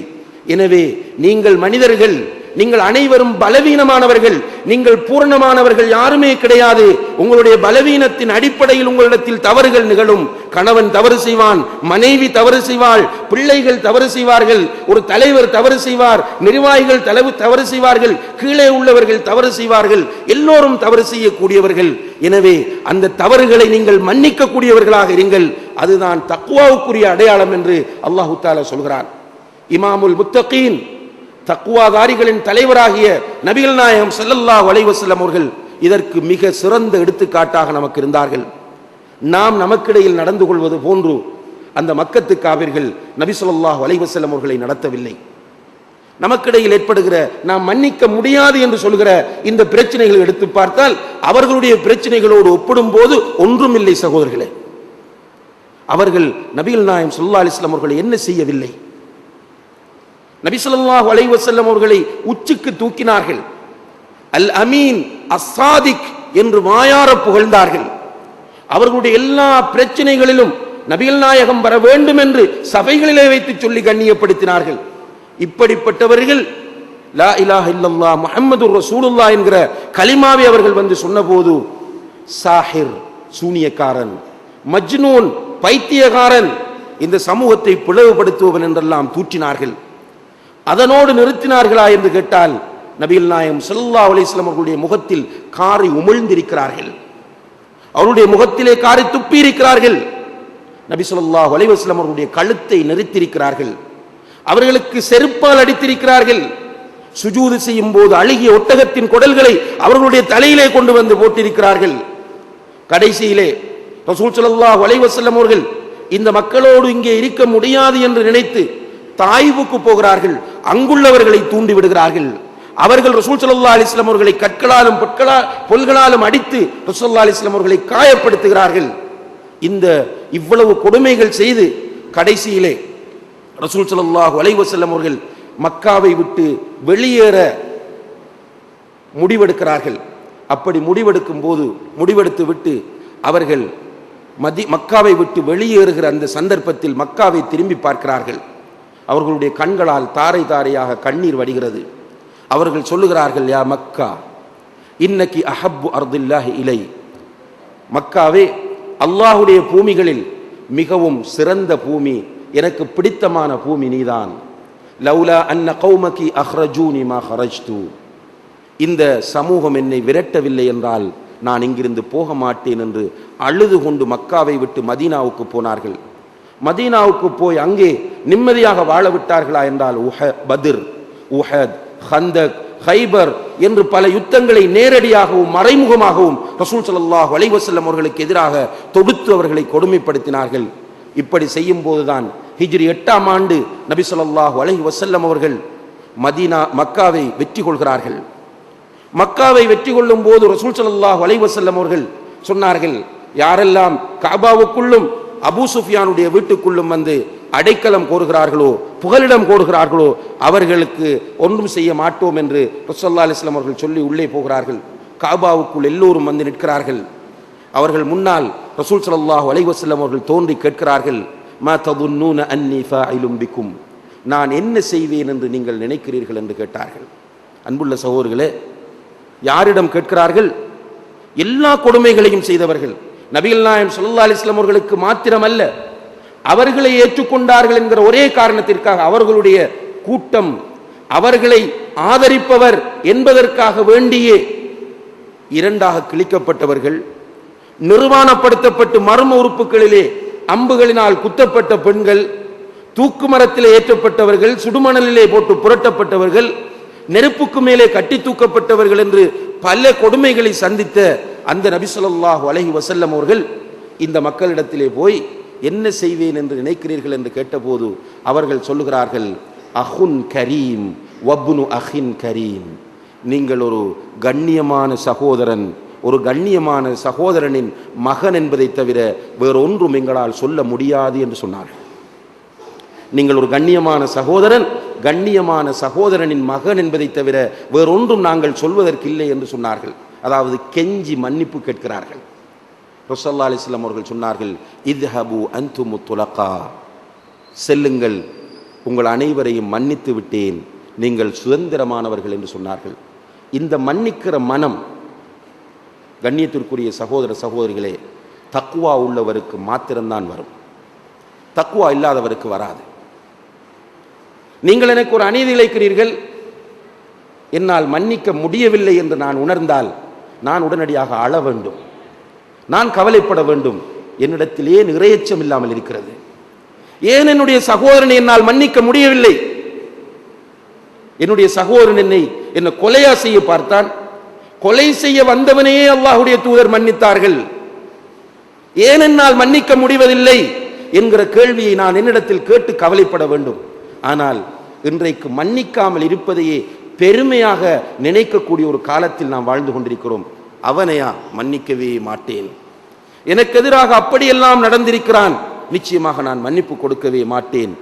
எனவே நீங்கள் மனிதர்கள், நீங்கள் அனைவரும் பலவீனமானவர்கள், நீங்கள் பூர்ணமானவர்கள் யாருமே கிடையாது. உங்களுடைய பலவீனத்தின் அடிப்படையில் உங்களிடத்தில் தவறுகள் நிகழும். கணவன் தவறு செய்வான், மனைவி தவறு செய்வாள், பிள்ளைகள் தவறு செய்வார்கள், ஒரு தலைவர் தவறு செய்வார், நிர்வாகிகள் தவறு செய்வார்கள், கீழே உள்ளவர்கள் தவறு செய்வார்கள், எல்லோரும் தவறு செய்யக்கூடியவர்கள். எனவே அந்த தவறுகளை நீங்கள் மன்னிக்க கூடியவர்களாக இருங்கள். அதுதான் தக்வாவுக்குரிய அடையாளம் என்று அல்லாஹு தஆலா சொல்கிறான். இமாமுல் முத்தகீன், தக்வாதாரிகளின் தலைவராகிய நபிகள் நாயகம் ஸல்லல்லாஹு அலைஹி வஸல்லம் அவர்கள் இதற்கு மிக சிறந்த எடுத்துக்காட்டாக நமக்கு இருந்தார்கள். நாம் நமக்கிடையில் நடந்து கொள்வது போன்று அந்த மக்கத்து காபிர்கள் நபி ஸல்லல்லாஹு அலைஹி வஸல்லம் அவர்களை நடத்தவில்லை. நமக்கிடையில் ஏற்படுகிற நாம் மன்னிக்க முடியாது என்று சொல்கிற இந்த பிரச்சனைகளை எடுத்து பார்த்தால் அவர்களுடைய பிரச்சனைகளோடு ஒப்பிடும் போது ஒன்றும் இல்லை சகோதரர்களே. அவர்கள் நபிகள் நாயகம் ஸல்லல்லாஹு அலைஹி வஸல்லம் அவர்களை என்ன செய்யவில்லை? நபி ஸல்லல்லாஹு அலைஹி வஸல்லம் அவர்களை உச்சிக்கு தூக்கினார்கள். அல் அமீன், அஸ்ஸாதிக் என்று வாயார புகழ்ந்தார்கள். அவர்களுடைய எல்லா பிரச்சனைகளிலும் நபிகள் நாயகம் வர வேண்டும் என்று சபைகளிலே வைத்து சொல்லி கண்ணியப்படுத்தினார்கள். இப்படிப்பட்டவர்கள் லா இலாஹ இல்லல்லாஹ் முஹம்மதுர் ரசூலுல்லாஹ் என்கிற கலிமாவை அவர்கள் வந்து சொன்னபோது சாஹிர், சூனியக்காரன், மஜ்னூன், பைத்தியக்காரன், இந்த சமூகத்தை பிளவுபடுத்துபவன் என்றெல்லாம் தூற்றினார்கள். அதனோடு நிறுத்தினார்களா என்று கேட்டால் நபிகள் நாயகம் ஸல்லல்லாஹு அலைஹி வஸல்லம் அவர்களுடைய முகத்தில் காரை உமிழ்ந்திருக்கிறார்கள், அவருடைய முகத்திலே காரை துப்பி இருக்கிறார்கள். நபி ஸல்லல்லாஹு அலைஹி வஸல்லம் அவர்களுடைய கழுத்தை நெரித்திருக்கிறார்கள், அவர்களுக்கு செருப்பால் அடித்திருக்கிறார்கள். சுஜூது செய்யும் போது அழுகிய ஒட்டகத்தின் குடல்களை அவர்களுடைய தலையிலே கொண்டு வந்து போட்டிருக்கிறார்கள். கடைசியிலே ரசூல் ஸல்லல்லாஹு அலைஹி வஸல்லம் அவர்கள் இந்த மக்களோடு இங்கே இருக்க முடியாது என்று நினைத்து தாயிஃபுக்கு போகிறார்கள். அங்குள்ளவர்களை தூண்டி விடுகிறார்கள். அவர்கள் ரசூல் ஸல்லல்லாஹு அலைஹி வஸல்லம் அவர்களை கற்களாலும் பொல்களாலும் அடித்து ரசூல் ஸல்லல்லாஹு அலைஹி வஸல்லம் அவர்களை காயப்படுத்துகிறார்கள். இந்த இவ்வளவு கொடுமைகள் செய்து கடைசியிலே ரசூல் ஸல்லல்லாஹு அலைஹி வஸல்லம் அவர்கள் மக்காவை விட்டு வெளியேற முடிவெடுக்கிறார்கள். அப்படி முடிவெடுக்கும் போது முடிவெடுத்து விட்டு அவர்கள் மக்காவை விட்டு வெளியேறுகிற அந்த சந்தர்ப்பத்தில் மக்காவை திரும்பி பார்க்கிறார்கள். அவர்களுடைய கண்களால் தாரை தாரையாக கண்ணீர் வடிகிறது. அவர்கள் சொல்லுகிறார்கள், யா மக்கா இன்னக்கி அஹப்பு அர்தில்லாஹி இலை, மக்காவே அல்லாஹுடைய பூமிகளில் மிகவும் சிறந்த பூமி, எனக்கு பிடித்தமான பூமி நீதான். லௌலா அன்ன கௌமகி அஹ்ரஜூனி மா ஹரஜ்து, இந்த சமூகம் என்னை விரட்டவில்லை என்றால் நான் இங்கிருந்து போக மாட்டேன் என்று அழுது கொண்டு மக்காவை விட்டு மதீனாவுக்கு போனார்கள். மதீனாவுக்கு போய் அங்கே நிம்மதியாக வாழ விட்டார்களா என்றால் பத்ர், உஹத், ஹந்தக், ஹைபர் என்று பல யுத்தங்களை நேரடியாகவும் மறைமுகமாகவும் ரசூல் ஸல்லல்லாஹு அலைஹி வஸல்லம் அவர்களுக்கு எதிராக தொடுத்து அவர்களை கொடுமைப்படுத்தினார்கள். இப்படி செய்யும் போதுதான் ஹிஜ்ரி 8ஆம் ஆண்டு நபி ஸல்லல்லாஹு அலைஹி வஸல்லம் அவர்கள் மக்காவை வெற்றி கொள்கிறார்கள். மக்காவை வெற்றி கொள்ளும் போது ரசூல் ஸல்லல்லாஹு அலைஹி வஸல்லம் அவர்கள் சொன்னார்கள், யாரெல்லாம் கஅபாவுக்குள்ளும் அபூ சுஃபியானுடைய வீட்டுக்குள்ளும் வந்து அடைக்கலம் கோருகிறார்களோ, புகலிடம் கோருகிறார்களோ அவர்களுக்கு ஒன்றும் செய்ய மாட்டோம் என்று ரசூலுல்லாஹி ஸல்லல்லாஹு அலைஹி வஸல்லம் அவர்கள் சொல்லி உள்ளே போகிறார்கள். கஅபாவுக்குள் எல்லோரும் வந்து நிற்கிறார்கள். அவர்கள் முன்னால் ரசூல் ஸல்லல்லாஹு அலைஹி வஸல்லம் அவர்கள் தோன்றி கேட்கிறார்கள், மா ததுன்னூன அன்னி ஃபாயிலும் பிக்கும், நான் என்ன செய்வேன் என்று நீங்கள் நினைக்கிறீர்கள் என்று கேட்டார்கள். அன்புள்ள சகோதரர்களே, யாரிடம் கேட்கிறார்கள்? எல்லா கொடுமைகளையும் செய்தவர்கள். நபிகள் நாயகம் ஸல்லல்லாஹு அலைஹி வஸல்லம் அவர்களுக்கு மாத்திரமல்ல, அவர்களை ஏற்றுக்கொண்டார்கள் என்கிற ஒரே காரணத்திற்காக அவர்களுடைய கூட்டம் அவர்களை ஆதரிப்பவர் என்பதற்காக வேண்டியே இரண்டாக கிழிக்கப்பட்டவர்கள், நிர்வாணப்படுத்தப்பட்டு மர்ம உறுப்புகளிலே அம்புகளினால் குத்தப்பட்ட பெண்கள், தூக்கு மரத்திலே ஏற்றப்பட்டவர்கள், சுடுமணலிலே போட்டு புரட்டப்பட்டவர்கள், நெருப்புக்கு மேலே கட்டி தூக்கப்பட்டவர்கள் என்று பல கொடுமைகளை சந்தித்த அந்த நபி ஸல்லல்லாஹு அலைஹி வஸல்லம் அவர்கள் இந்த மக்களிடத்திலே போய் என்ன செய்வேன் என்று நினைக்கிறீர்கள் என்று கேட்டபோது அவர்கள் சொல்லுகிறார்கள், அஹுன் கரீம் வப்னு அஹின் கரீம், நீங்கள் ஒரு கண்ணியமான சகோதரன், ஒரு கண்ணியமான சகோதரனின் மகன் என்பதை தவிர வேறொன்றும் எங்களால் சொல்ல முடியாது என்று சொன்னார்கள். நீங்கள் ஒரு கண்ணியமான சகோதரன், கண்ணியமான சகோதரனின் மகன் என்பதை தவிர வேறொன்றும் நாங்கள் சொல்வதற்கில்லை என்று சொன்னார்கள். அதாவது கெஞ்சி மன்னிப்பு கேட்கிறார்கள். ரசூலுல்லாஹி ஸல்லல்லாஹு அலைஹி வஸல்லம் அவர்கள் சொன்னார்கள், இத்ஹபு அன்துமு துலகா, செல்லுங்கள், உங்கள் அனைவரையும் மன்னித்து விட்டேன், நீங்கள் சுதந்திரமானவர்கள் என்று சொன்னார்கள். இந்த மன்னிக்கிற மனம், கண்ணியத்திற்குரிய சகோதர சகோதரிகளே, தக்வா உள்ளவருக்கு மாத்திரம்தான் வரும், தக்வா இல்லாதவருக்கு வராது. நீங்கள் எனக்கு ஒரு அநீதி இழைக்கிறீர்கள், என்னால் மன்னிக்க முடியவில்லை என்று நான் உணர்ந்தால் நான் உடனடியாக அழ வேண்டும், நான் கவலைப்பட வேண்டும். என்னிடத்தில் ஏன் இறையச்சம் இல்லாமல் இருக்கிறது? ஏன் என்னுடைய சகோதரனை என்னால் மன்னிக்க முடியவில்லை? என்னுடைய சகோதரன் என்னை கொலையா செய்ய பார்த்தான், கொலை செய்ய வந்தவனையே அல்லாஹ்வுடைய தூதர் மன்னித்தார்கள், ஏன் என்னால் மன்னிக்க முடிவதில்லை என்கிற கேள்வியை நான் என்னிடத்தில் கேட்டு கவலைப்பட வேண்டும். ஆனால் இன்றைக்கு மன்னிக்காமல் இருப்பதையே பெருமையாக நினைக்கக்கூடிய ஒரு காலத்தில் நாம் வாழ்ந்து கொண்டிருக்கிறோம். அவனையா மன்னிக்கவே மாட்டேன், எனக்கு எதிராக அப்படியெல்லாம் நடந்திருக்கிறான், நிச்சயமாக நான் மன்னிப்பு கொடுக்கவே மாட்டேன்.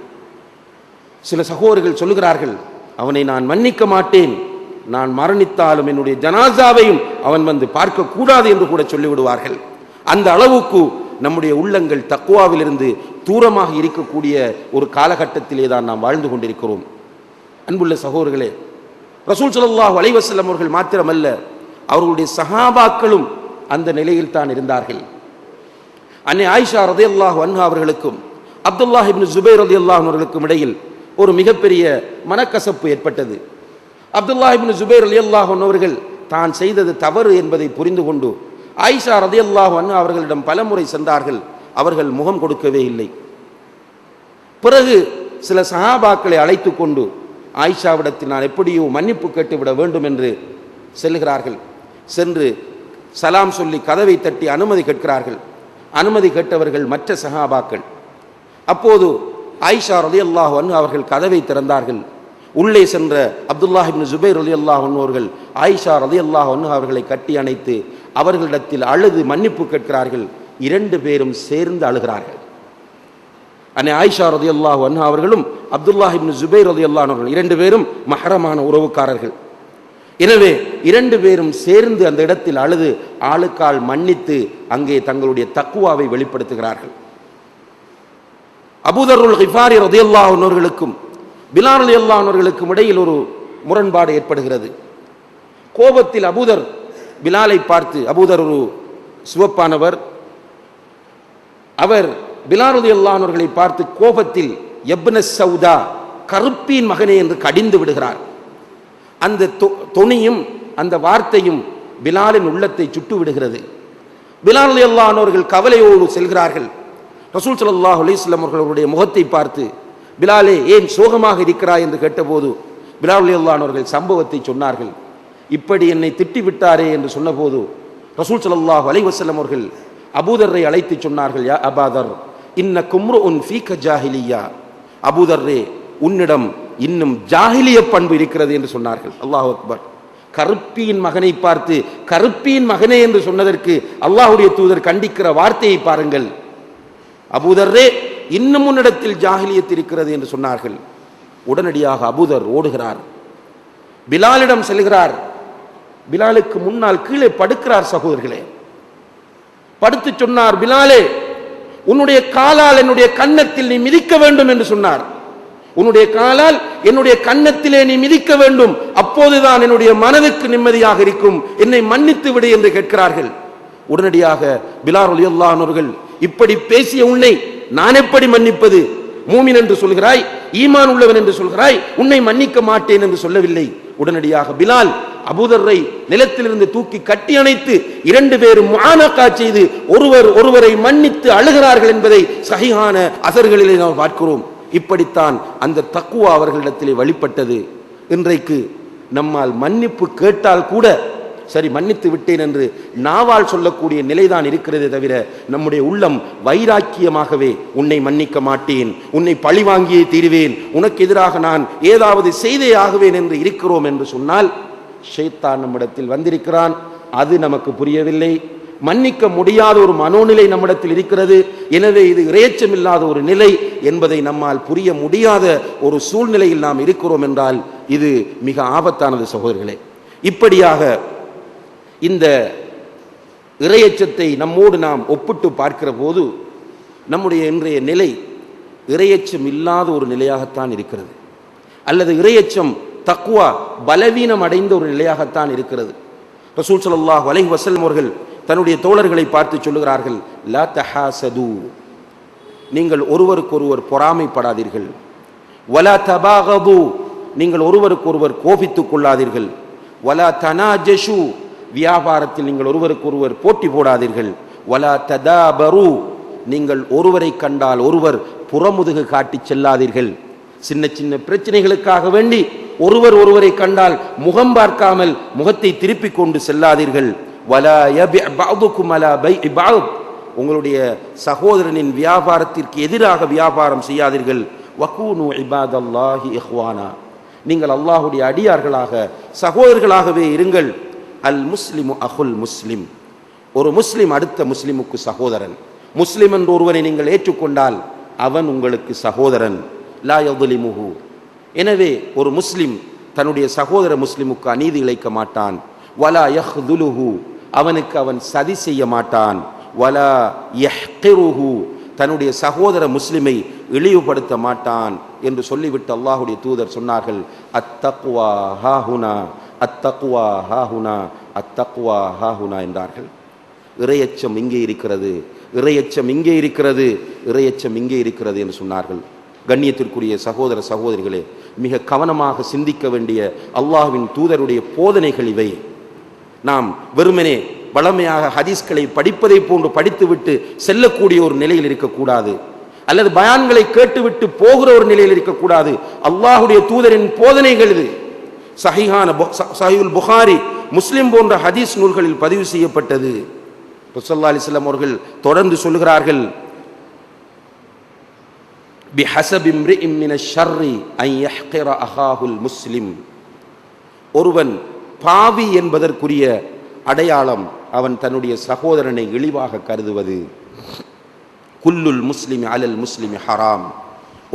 சில சகோதரர்கள் சொல்லுகிறார்கள், அவனை நான் மன்னிக்க மாட்டேன், நான் மரணித்தாலும் என்னுடைய ஜனாசாவையும் அவன் வந்து பார்க்க கூடாது என்று கூட சொல்லிவிடுவார்கள். அந்த அளவுக்கு நம்முடைய உள்ளங்கள் தக்வாவிலிருந்து தூரமாக இருக்கக்கூடிய ஒரு காலகட்டத்திலே தான் நாம் வாழ்ந்து கொண்டிருக்கிறோம். அன்புள்ள சகோதரர்களே, ரசூல் ஸல்லல்லாஹு அலைஹி வஸல்லம் அவர்கள் மாத்திரமல்ல, அவர்களுடைய சஹாபாக்களும் அந்த நிலையில் தான் இருந்தார்கள். அன்னை ஆயிஷா ரலியல்லாஹு அன்ஹா அவர்களுக்கும் அப்துல்லாஹ் இப்னு ஜுபைர் ரலியல்லாஹு அவர்களுக்கும் இடையில் ஒரு மிகப்பெரிய மனக்கசப்பு ஏற்பட்டது. அப்துல்லாஹ் இப்னு ஜுபைர் ரலியல்லாஹு அவர்கள் தான் செய்தது தவறு என்பதை புரிந்து கொண்டு ஆயிஷா ரலியல்லாஹு அன்ஹா அவர்களிடம் பலமுறை சென்றார்கள். அவர்கள் முகம் கொடுக்கவே இல்லை. பிறகு சில சஹாபாக்களை அழைத்து கொண்டு ஆயிஷாவிடத்தில் நான் எப்படியோ மன்னிப்பு கேட்டுவிட வேண்டும் என்று செல்கிறார்கள். சென்று சலாம் சொல்லி கதவை தட்டி அனுமதி கேட்கிறார்கள். அனுமதி கேட்டவர்கள் மற்ற சஹாபாக்கள். அப்போது ஆயிஷா ரலியல்லாஹு அன்ஹா அவர்கள் கதவை திறந்தார்கள். உள்ளே சென்ற அப்துல்லாஹ் இப்னு ஜுபைர் ரலியல்லாஹு அன்ஹு அவர்கள் ஆயிஷா ரலியல்லாஹு அன்ஹா அவர்களை கட்டி அணைத்து அவர்களிடத்தில் அழுது மன்னிப்பு கேட்கிறார்கள். இரண்டு பேரும் சேர்ந்து அழுகிறார்கள். அன்னை ஆயிஷா ரலியல்லாஹு அன்ஹா அவர்களும் அப்துல்லாஹ் இப்னு ஜுபைர் ரலியல்லாஹு அன்ஹு அவர்கள் இரண்டு பேரும் மஹரமான உறவுக்காரர்கள். எனவே இரண்டு பேரும் சேர்ந்து அந்த இடத்தில் அழுது ஆளுக்கால் மன்னித்து அங்கே தங்களுடைய தக்வாவை வெளிப்படுத்துகிறார்கள். அபூதருல் கிஃபாரி ரலியல்லாஹு அன்ஹு அவர்களுக்கும் பிலால் ரலியல்லாஹு அன்ஹு அவர்களுக்கும் இடையில் ஒரு முரண்பாடு ஏற்படுகிறது. கோபத்தில் அபூதர் பிலாலை பார்த்து, அபூதர் ஒரு சிவப்பானவர், அவர் பிலால் ரலியல்லாஹு அன்ஹு அவர்களை பார்த்து கோபத்தில் இப்ன சௌதா, கருப்பின் மகனே என்று கடிந்து விடுகிறார். அந்த தொனியும் அந்த வார்த்தையும் பிலாலின் உள்ளத்தை சுட்டு விடுகிறது. பிலால் ரலியல்லாஹு அன்ஹு அவர்கள் கவலையோடு செல்கிறார்கள். ரசூல் ஸல்லல்லாஹு அலைஹி வஸல்லம் அவர்களுடைய முகத்தை பார்த்து, பிலாலே ஏன் சோகமாக இருக்கிறாய் என்று கேட்டபோது பிலால் ரலியல்லாஹு அன்ஹு அவர்கள் சம்பவத்தை சொன்னார்கள். இப்படி என்னை திட்டிவிட்டாரே என்று சொன்னபோது ரசூல் ஸல்லல்லாஹு அலைஹி வஸல்லம் அவர்கள் அபூதர்ரை அழைத்து சொன்னார்கள், யா அபாதர் இன்ன கும்ருஉன் ஃபீக ஜாஹிலியா, அபூதர்ரே உன்னிடம் இன்னும் ஜாஹிலிய பண்பு இருக்கிறது என்று சொன்னார்கள். அல்லாஹ் அக்பர். கருப்பியின் மகனை பார்த்து கருப்பியின் மகனே என்று சொன்னதற்கு அல்லாஹ்வுடைய தூதர் கண்டிக்கிற வார்த்தையை பாருங்கள். அபூதர்ரே இன்னும் உன்னிடத்தில் ஜாஹிலியத் இருக்கிறது என்று சொன்னார்கள். உடனடியாக அபூதர் ஓடுகிறார், பிலாலிடம் செல்கிறார். பிலாலுக்கு முன்னால் கீழே படுக்கிறார். சகோதரர்களே, படுத்து சொன்னார், பிலாலே உன்னுடைய காலால் என்னுடைய கன்னத்தில் நீ மிதிக்க வேண்டும் என்று சொன்னார். உன்னுடைய காலால் என்னுடைய கன்னத்திலே நீ மிதிக்க வேண்டும், அப்போதுதான் என்னுடைய மனதுக்கு நிம்மதியாக இருக்கும், என்னை மன்னித்து விடு என்று கேட்கிறார்கள். உடனடியாக பிலால் ரலியல்லாஹு அன்ஹு அவர்கள், இப்படி பேசிய உன்னை நான் எப்படி மன்னிப்பது? மூமின் என்று சொல்கிறாய், ஈமான் உள்ளவன் என்று சொல்கிறாய், உன்னை மன்னிக்க மாட்டேன் என்று சொல்லவில்லை. உடனடியாக பிலால் அபூதர்ரை நிலத்திலிருந்து தூக்கி கட்டி அணைத்து இரண்டு பேரும் முஆனகா செய்து ஒருவரை மன்னித்து அழுகிறார்கள் என்பதை சஹீஹான அஸர்களிலே நாம் பார்க்கிறோம். இப்படித்தான் அந்த தக்வா அவர்களிடத்திலே வெளிப்பட்டது. இன்றைக்கு நம்மால் மன்னிப்பு கேட்டால் கூட சரி மன்னித்து விட்டேன் என்று நாவால் சொல்லக்கூடிய நிலைதான் இருக்கிறதே தவிர நம்முடைய உள்ளம் வைராக்கியமாகவே உன்னை மன்னிக்க மாட்டேன், உன்னை பழி வாங்கியே தீருவேன், உனக்கு எதிராக நான் ஏதாவது செய்தே ஆகுவேன் என்று இருக்கிறோம் என்று சொன்னால் ஷைத்தான் நம்மிடத்தில் வந்திருக்கிறான். அது நமக்கு புரியவில்லை. மன்னிக்க முடியாத ஒரு மனோநிலை நம்மிடத்தில் இருக்கிறது. எனவே இது இறையச்சம் இல்லாத ஒரு நிலை என்பதை நம்மால் புரிய முடியாத ஒரு சூழ்நிலையில் நாம் இருக்கிறோம் என்றால் இது மிக ஆபத்தானது சகோதரர்களே. இப்படியாக இந்த இறையச்சத்தை நம்மோடு நாம் ஒப்பிட்டு பார்க்கிற போது நம்முடைய இன்றைய நிலை இறையச்சம் இல்லாத ஒரு நிலையாகத்தான் இருக்கிறது, அல்லது இறையச்சம் தக்வா பலவீனம் அடைந்த ஒரு நிலையாகத்தான் இருக்கிறது. ரசூல் ஸல்லல்லாஹு அலைஹி வஸல்லம் அவர்கள் தன்னுடைய தோழர்களை பார்த்து சொல்லுகிறார்கள், லா தஹாசது, நீங்கள் ஒருவருக்கொருவர் பொறாமைப்படாதீர்கள். வலா தபாகது, நீங்கள் ஒருவருக்கொருவர் கோபித்துக் கொள்ளாதீர்கள். வலா தனாஜஷு, வியாபாரத்தில் நீங்கள் ஒருவருக்கொருவர் போட்டி போடாதீர்கள். வலா ததாபரு, நீங்கள் ஒருவரை கண்டால் ஒருவர் புறமுதுகு காட்டி செல்லாதீர்கள். சின்ன சின்ன பிரச்சனைகளுக்காக வேண்டி ஒருவர் ஒருவரை கண்டால் முகம் பார்க்காமல் முகத்தை திருப்பிக் கொண்டு செல்லாதீர்கள். வலா யபி பஅதுகும் அலா பைஇ பஅத், உங்களுடைய சகோதரனின் வியாபாரத்திற்கு எதிராக வியாபாரம் செய்யாதீர்கள். வகூனு இபாதல்லாஹி இஹ்வானா, நீங்கள் அல்லாஹ்வுடைய அடியார்களாக சகோதரர்களாகவே இருங்கள். அல் முஸ்லிமு அஹுல் முஸ்லிம், ஒரு முஸ்லிம் அடுத்த முஸ்லிமுக்கு சகோதரன். முஸ்லிம் என்ற ஒருவரை நீங்கள் ஏற்றுக்கொண்டால் அவன் உங்களுக்கு சகோதரன். லா யظ்லிமுஹு, எனவே ஒரு முஸ்லிம் தன்னுடைய சகோதர முஸ்லிமுக்கு அநீதி இழைக்க மாட்டான். வலா யஹ்துலுஹு, அவனுக்கு அவன் சதி செய்ய மாட்டான். வலா யஹ்கிருஹு, தன்னுடைய சகோதர முஸ்லிமை இழிவுபடுத்த மாட்டான் என்று சொல்லிவிட்டு அல்லாஹ்வுடைய தூதர் சொன்னார்கள், அத்தக்வா ஹாஹுனா, அத்தக்வா ஹாஹுனா, அத்தக்வா ஹாஹுனா என்றார்கள். இறையச்சம் இங்கே இருக்கிறது, இறையச்சம் இங்கே இருக்கிறது, இறையச்சம் இங்கே இருக்கிறது என்று சொன்னார்கள். கண்ணியத்திற்குரிய சகோதர சகோதரிகளே, மிக கவனமாக சிந்திக்க வேண்டிய அல்லாஹ்வின் தூதருடைய போதனைகள் இவை. நாம் வெறுமனே வளமையாக ஹதீஸ்களை படிப்பதை போன்று படித்துவிட்டு செல்லக்கூடிய ஒரு நிலையில் இருக்கக்கூடாது, அல்லது பயான்களை கேட்டுவிட்டு போகிற ஒரு நிலையில் இருக்கக்கூடாது. அல்லாஹ்வுடைய தூதரின் போதனைகள் இது. சஹீஹுல் புகாரி, முஸ்லிம் போன்ற ஹதீஸ் நூல்களில் பதிவு செய்யப்பட்டது. ஸல்லல்லாஹு அலைஹி வஸல்லம் அவர்கள் தொடர்ந்து சொல்கிறார்கள், பிஹஸபி இம்ரிஇன் மினஷ் ஷர்ரி அன் யஹ்கிர அஹாஹுல் முஸ்லிம், ஒருவன் பாவி என்பதற்குரிய அடையாளம் அவன் தன்னுடைய சகோதரனை இழிவாக கருதுவது. குல்லுல் முஸ்லிமி அலல் முஸ்லிமி ஹராம்,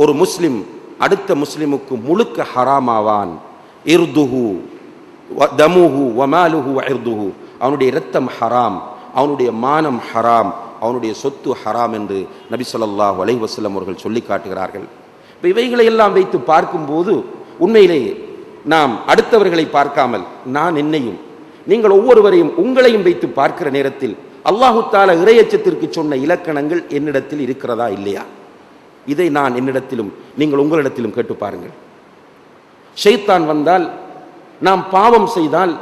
ஒரு முஸ்லிம் அடுத்த முஸ்லிமுக்கு முழுக்க ஹராமாவான். இர்துஹு தமுஹு வமாலுஹு வஇர்துஹு, அவனுடைய இரத்தம் ஹராம், அவனுடைய மானம் ஹராம், அவனுடைய சொத்து ஹராம் என்று நபி ஸல்லல்லாஹு அலைஹி வஸல்லம் அவர்கள் சொல்லி காட்டுகிறார்கள். இப்போ இவைகளை எல்லாம் வைத்து பார்க்கும்போது உண்மையிலேயே நாம் அடுத்தவர்களை பார்க்காமல் நான் என்னையும் நீங்கள் ஒவ்வொருவரையும் உங்களையும் வைத்து பார்க்கிற நேரத்தில் அல்லாஹு தஆலா இறையச்சத்திற்கு சொன்ன இலக்கணங்கள் என்னிடத்தில் இருக்கிறதா இல்லையா, இதை நான் என்னிடத்திலும் நீங்கள் உங்களிடத்திலும் கேட்டு பாருங்கள். ஷைத்தான் வந்தால், நாம் பாவம் செய்தால்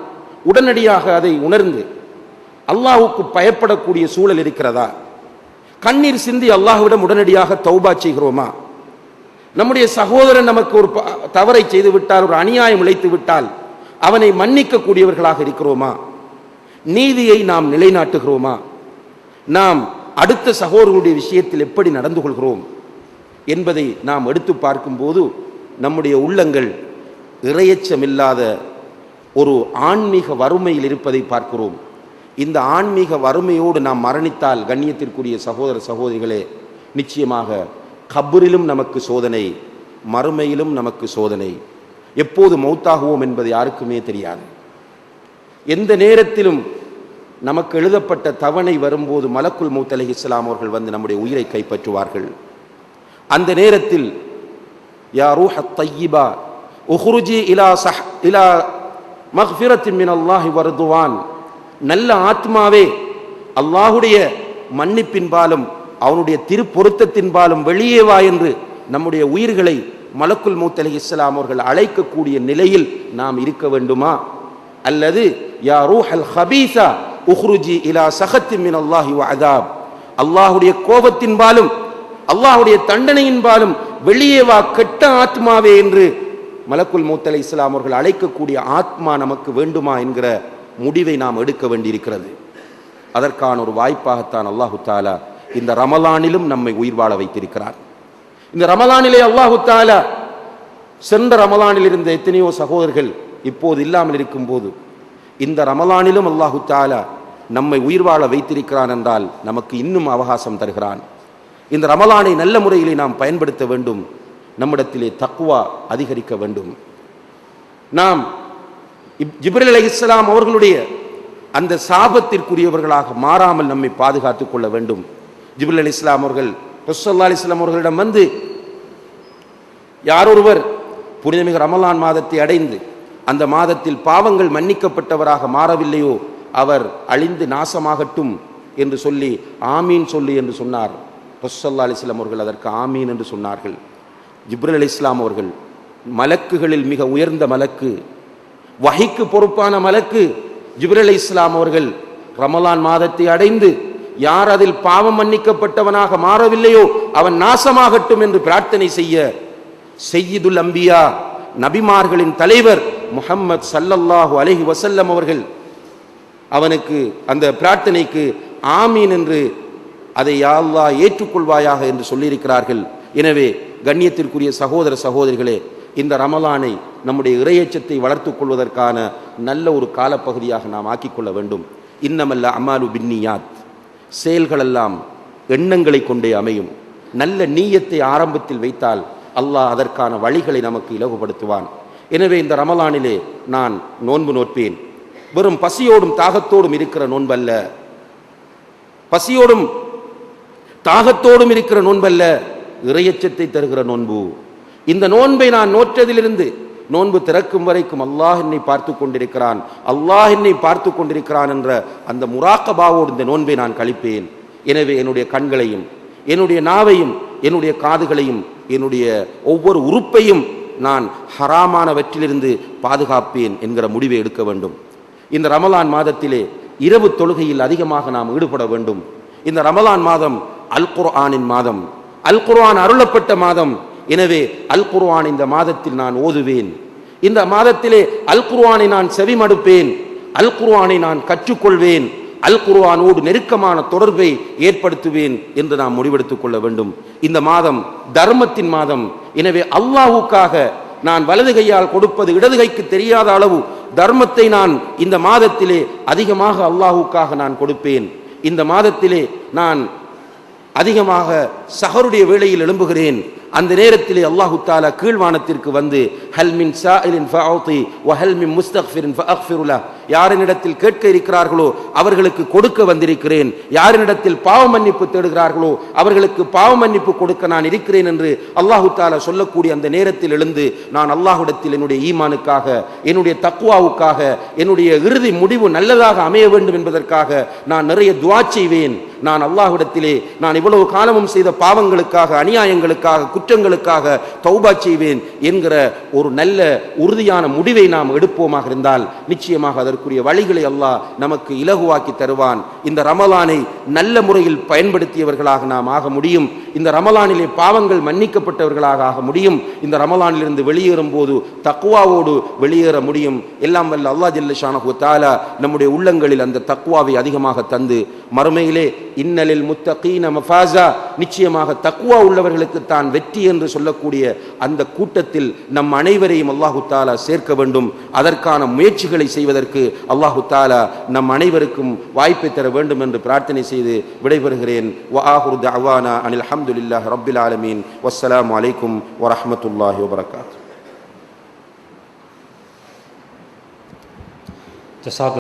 உடனடியாக அதை உணர்ந்து அல்லாஹ்வுக்கு பயப்படக்கூடிய சூழல் இருக்கிறதா? கண்ணீர் சிந்தி அல்லாஹ்விடம் உடனடியாக தௌபா செய்கிறோமா? நம்முடைய சகோதரன் நமக்கு ஒரு தவறை செய்து விட்டால், ஒரு அநியாயம் இழைத்து விட்டால் அவனை மன்னிக்க கூடியவர்களாக இருக்கிறோமா? நீதியை நாம் நிலைநாட்டுகிறோமா? நாம் அடுத்த சகோதரர்களுடைய விஷயத்தில் எப்படி நடந்து கொள்கிறோம் என்பதை நாம் எடுத்து பார்க்கும்போது நம்முடைய உள்ளங்கள் இறையச்சமில்லாத ஒரு ஆன்மீக வறுமையில் இருப்பதை பார்க்கிறோம். இந்த ஆன்மீக வறுமையோடு நாம் மரணித்தால் கண்ணியத்திற்குரிய சகோதர சகோதரிகளே, நிச்சயமாக கபரிலும் நமக்கு சோதனை, மறுமையிலும் நமக்கு சோதனை. எப்போது மௌத்தாகுவோம் என்பது யாருக்குமே தெரியாது. எந்த நேரத்திலும் நமக்கு எழுதப்பட்ட தவணை வரும்போது மலக்குல் மௌத் அலைஹிஸ்ஸலாம் அவர்கள் வந்து நம்முடைய உயிரை கைப்பற்றுவார்கள். அந்த நேரத்தில் யா ரூஹத் தய்யிபா உஹ்ருஜி இலா மக்ஃபிரத்தின் மினல்லாஹி வர்துவான், நல்ல ஆத்மாவே அல்லாஹுடைய மன்னிப்பின்பாலும் அவனுடைய திருப்பொருத்தத்தின்பாலும் வெளியே வா என்று நம்முடைய உயிர்களை மலக்குல் மௌத் அலைஹிஸ்ஸலாம் அவர்கள் அழைக்கக்கூடிய நிலையில் நாம் இருக்க வேண்டுமா? அல்லது யா ரூஹல் ஹபீஸா உஹ்ருஜி இலா சஹத்தின் மினல்லாஹி வ அஸாப், அல்லாஹுடைய கோபத்தின்பாலும் அல்லாஹுடைய தண்டனையின்பாலும் வெளியே வா கெட்ட ஆத்மாவே என்று மலக்குல் மௌத் அலைஹிஸ்ஸலாம் அவர்கள் அழைக்கக்கூடிய ஆத்மா நமக்கு வேண்டுமா என்கிற முடிவை நாம் எடுக்க வேண்டியிருக்கிறது. அதற்கான ஒரு வாய்ப்பாகத்தான் அல்லாஹு தாலா இந்த ரமலானிலும் நம்மை உயிர் வாழ வைத்திருக்கிறார். இந்த ரமலானிலே அல்லாஹு தாலா சென்ற ரமலானில் இருந்த எத்தனையோ சகோதரர்கள் இப்போது இல்லாமல் இருக்கும் போது இந்த ரமலானிலும் அல்லாஹு தாலா நம்மை உயிர் வாழ வைத்திருக்கிறான் என்றால் நமக்கு இன்னும் அவகாசம் தருகிறான். இந்த ரமலானை நல்ல முறையிலே நாம் பயன்படுத்த வேண்டும். நம்மிடத்திலே தக்வா அதிகரிக்க வேண்டும். நாம் ஜிப்ரீல் அலைஹிஸ்ஸலாம் அவர்களுடைய அந்த சாபத்திற்குரியவர்களாக மாறாமல் நம்மை பாதுகாத்துக் கொள்ள வேண்டும். ஜிப்ரீல் அலைஹிஸ்ஸலாம் அவர்கள் ரசூலுல்லாஹி ஸல்லல்லாஹு அலைஹி வஸல்லம் அவர்களிடம் வந்து, யாரொருவர் புனிதமிகு ரமலான் மாதத்தை அடைந்து அந்த மாதத்தில் பாவங்கள் மன்னிக்கப்பட்டவராக மாறவில்லையோ அவர் அழிந்து நாசமாகட்டும் என்று சொல்லி ஆமீன் சொல்லி என்று சொன்னார். ரசூலுல்லாஹி ஸல்லல்லாஹு அலைஹி வஸல்லம் அவர்கள் அதற்கு ஆமீன் என்று சொன்னார்கள். ஜிப்ரீல் அலைஹிஸ்ஸலாம் அவர்கள் மலக்குகளில் மிக உயர்ந்த மலக்கு, வஹீக்கு பொறுப்பான மலக்கு ஜிப்ரீல் அலைஹிஸ்ஸலாம் அவர்கள் ரமலான் மாதத்தை அடைந்து யார் அதில் பாவம் மன்னிக்கப்பட்டவனாக மாறவில்லையோ அவன் நாசமாகட்டும் என்று பிரார்த்தனை செய்ய சய்யிதுல் அம்பியா நபிமார்களின் தலைவர் முஹம்மது ஸல்லல்லாஹு அலைஹி வஸல்லம் அவர்கள் அவனுக்கு அந்த பிரார்த்தனைக்கு ஆமீன் என்று அதை யா அல்லாஹ் ஏற்றுக்கொள்வாயாக என்று சொல்லியிருக்கிறார்கள். எனவே கண்ணியத்திற்குரிய சகோதர சகோதரிகளே, இந்த ரமலானை நம்முடைய இறையச்சத்தை வளர்த்துக் கொள்வதற்கான நல்ல ஒரு காலப்பகுதியாக நாம் ஆக்கிக்கொள்ள வேண்டும். இன்னமல்ல அமாலு பின்னியாத், செயல்களெல்லாம் எண்ணங்களை கொண்டே அமையும். நல்ல நீயத்தை ஆரம்பத்தில் வைத்தால் அல்லாஹ் அதற்கான வழிகளை நமக்கு இலகுபடுத்துவான். எனவே இந்த ரமலானிலே நான் நோன்பு நோற்பேன். வெறும் பசியோடும் தாகத்தோடும் இருக்கிற நோன்பல்ல, பசியோடும் தாகத்தோடும் இருக்கிற நோன்பல்ல, இறையச்சத்தை தருகிற நோன்பு. இந்த நோன்பை நான் நோற்றதிலிருந்து நோன்பு திறக்கும் வரைக்கும் அல்லாஹ் என்னை பார்த்து கொண்டிருக்கிறான், அல்லாஹ் என்னை பார்த்து கொண்டிருக்கிறான் என்ற அந்த முராக்கபாவோடு இந்த நோன்பை நான் கழிப்பேன். எனவே என்னுடைய கண்களையும் என்னுடைய நாவையும் என்னுடைய காதுகளையும் என்னுடைய ஒவ்வொரு உறுப்பையும் நான் ஹராமானவற்றிலிருந்து பாதுகாப்பேன் என்கிற முடிவை எடுக்க வேண்டும். இந்த ரமலான் மாதத்திலே இரவு தொழுகையில் அதிகமாக நாம் ஈடுபட வேண்டும். இந்த ரமலான் மாதம் அல் குர்ஆனின் மாதம், அல் குர்ஆன் அருளப்பட்ட மாதம். எனவே அல் குர்ஆன் இந்த மாதத்தில் நான் ஓதுவேன். இந்த மாதத்திலே அல் குர்ஆனை நான் செவிமடுப்பேன், அல் குர்ஆனை நான் கற்றுக்கொள்வேன், அல் குர்ஆனோடு நெருக்கமான தொடர்பை ஏற்படுத்துவேன் என்று நாம் முடிவெடுத்துக் கொள்ள வேண்டும். இந்த மாதம் தர்மத்தின் மாதம். எனவே அல்லாஹ்வுக்காக நான் வலது கையால் கொடுப்பது இடது கைக்கு தெரியாத அளவு தர்மத்தை நான் இந்த மாதத்திலே அதிகமாக அல்லாஹ்வுக்காக நான் கொடுப்பேன். இந்த மாதத்திலே நான் அதிகமாக சஹருடைய வேளையில் எழும்புகிறேன். அந்த நேரத்திலே அல்லாஹு தஆலா கீழ்வானத்திற்கு வந்து ஹல் மின் சாயிலின் ஃபஅதி வ ஹல் மின் முஸ்தக்ஃபிரின் ஃபஅக்ஃபிரு லஹ், யாரினிடத்தில் கேட்க இருக்கிறார்களோ அவர்களுக்கு கொடுக்க வந்திருக்கிறேன், யாரினிடத்தில் பாவ மன்னிப்பு தேடுகிறார்களோ அவர்களுக்கு பாவ மன்னிப்பு கொடுக்க நான் இருக்கிறேன் என்று அல்லாஹு தஆலா சொல்லக்கூடிய அந்த நேரத்தில் எழுந்து நான் அல்லாஹ்விடத்தில் என்னுடைய ஈமானுக்காக, என்னுடைய தக்வாவுக்காக, என்னுடைய இறுதி முடிவு நல்லதாக அமைய வேண்டும் என்பதற்காக நான் நிறைய துஆ செய்வேன். நான் அல்லாஹ்விடத்திலே நான் இவ்வளவு காலமும் செய்த பாவங்களுக்காக, அநியாயங்களுக்காக, குற்றங்களுக்காக தௌபா செய்வேன் என்கிற ஒரு நல்ல உறுதியான முடிவை நாம் எடுப்போமாக இருந்தால் நிச்சயமாக அதற்குரிய வழிகளை அல்லாஹ் நமக்கு இலகுவாக்கி தருவான். இந்த ரமலானை நல்ல முறையில் பயன்படுத்தியவர்களாக நாம் ஆக முடியும். இந்த ரமலானிலே பாவங்கள் மன்னிக்கப்பட்டவர்களாக ஆக முடியும். இந்த ரமலானிலிருந்து வெளியேறும் போது தக்வாவோடு வெளியேற முடியும். எல்லாம் வல்ல அல்லாஹ் ஜல்ல ஷானஹு வ தஆலா நம்முடைய உள்ளங்களில் அந்த தக்வாவை அதிகமாக தந்து மறுமையிலே இன்னலில் முத்தகீன மஃபாஸா, நிச்சயமாக தக்வா உள்ளவர்களுக்கு தான் வெற்றி என்று சொல்லக்கூடிய அந்த கூட்டத்தில் நம் அனைவரையும் அல்லாஹு தஆலா சேர்க்க வேண்டும். அதற்கான முயற்சிகளை செய்வதற்கு அல்லாஹு தஆலா நம் அனைவருக்கும் வாய்ப்பை தர வேண்டும் என்று பிரார்த்தனை செய்து விடைபெறுகிறேன். வ ஆஹிரு தஅவானா அனில் ஹம்துலில்லாஹி ரப்பில் ஆலமீன். வஸ்ஸலாமு அலைக்கும் வ ரஹ்மத்துல்லாஹி வ பரகாத்துஹு.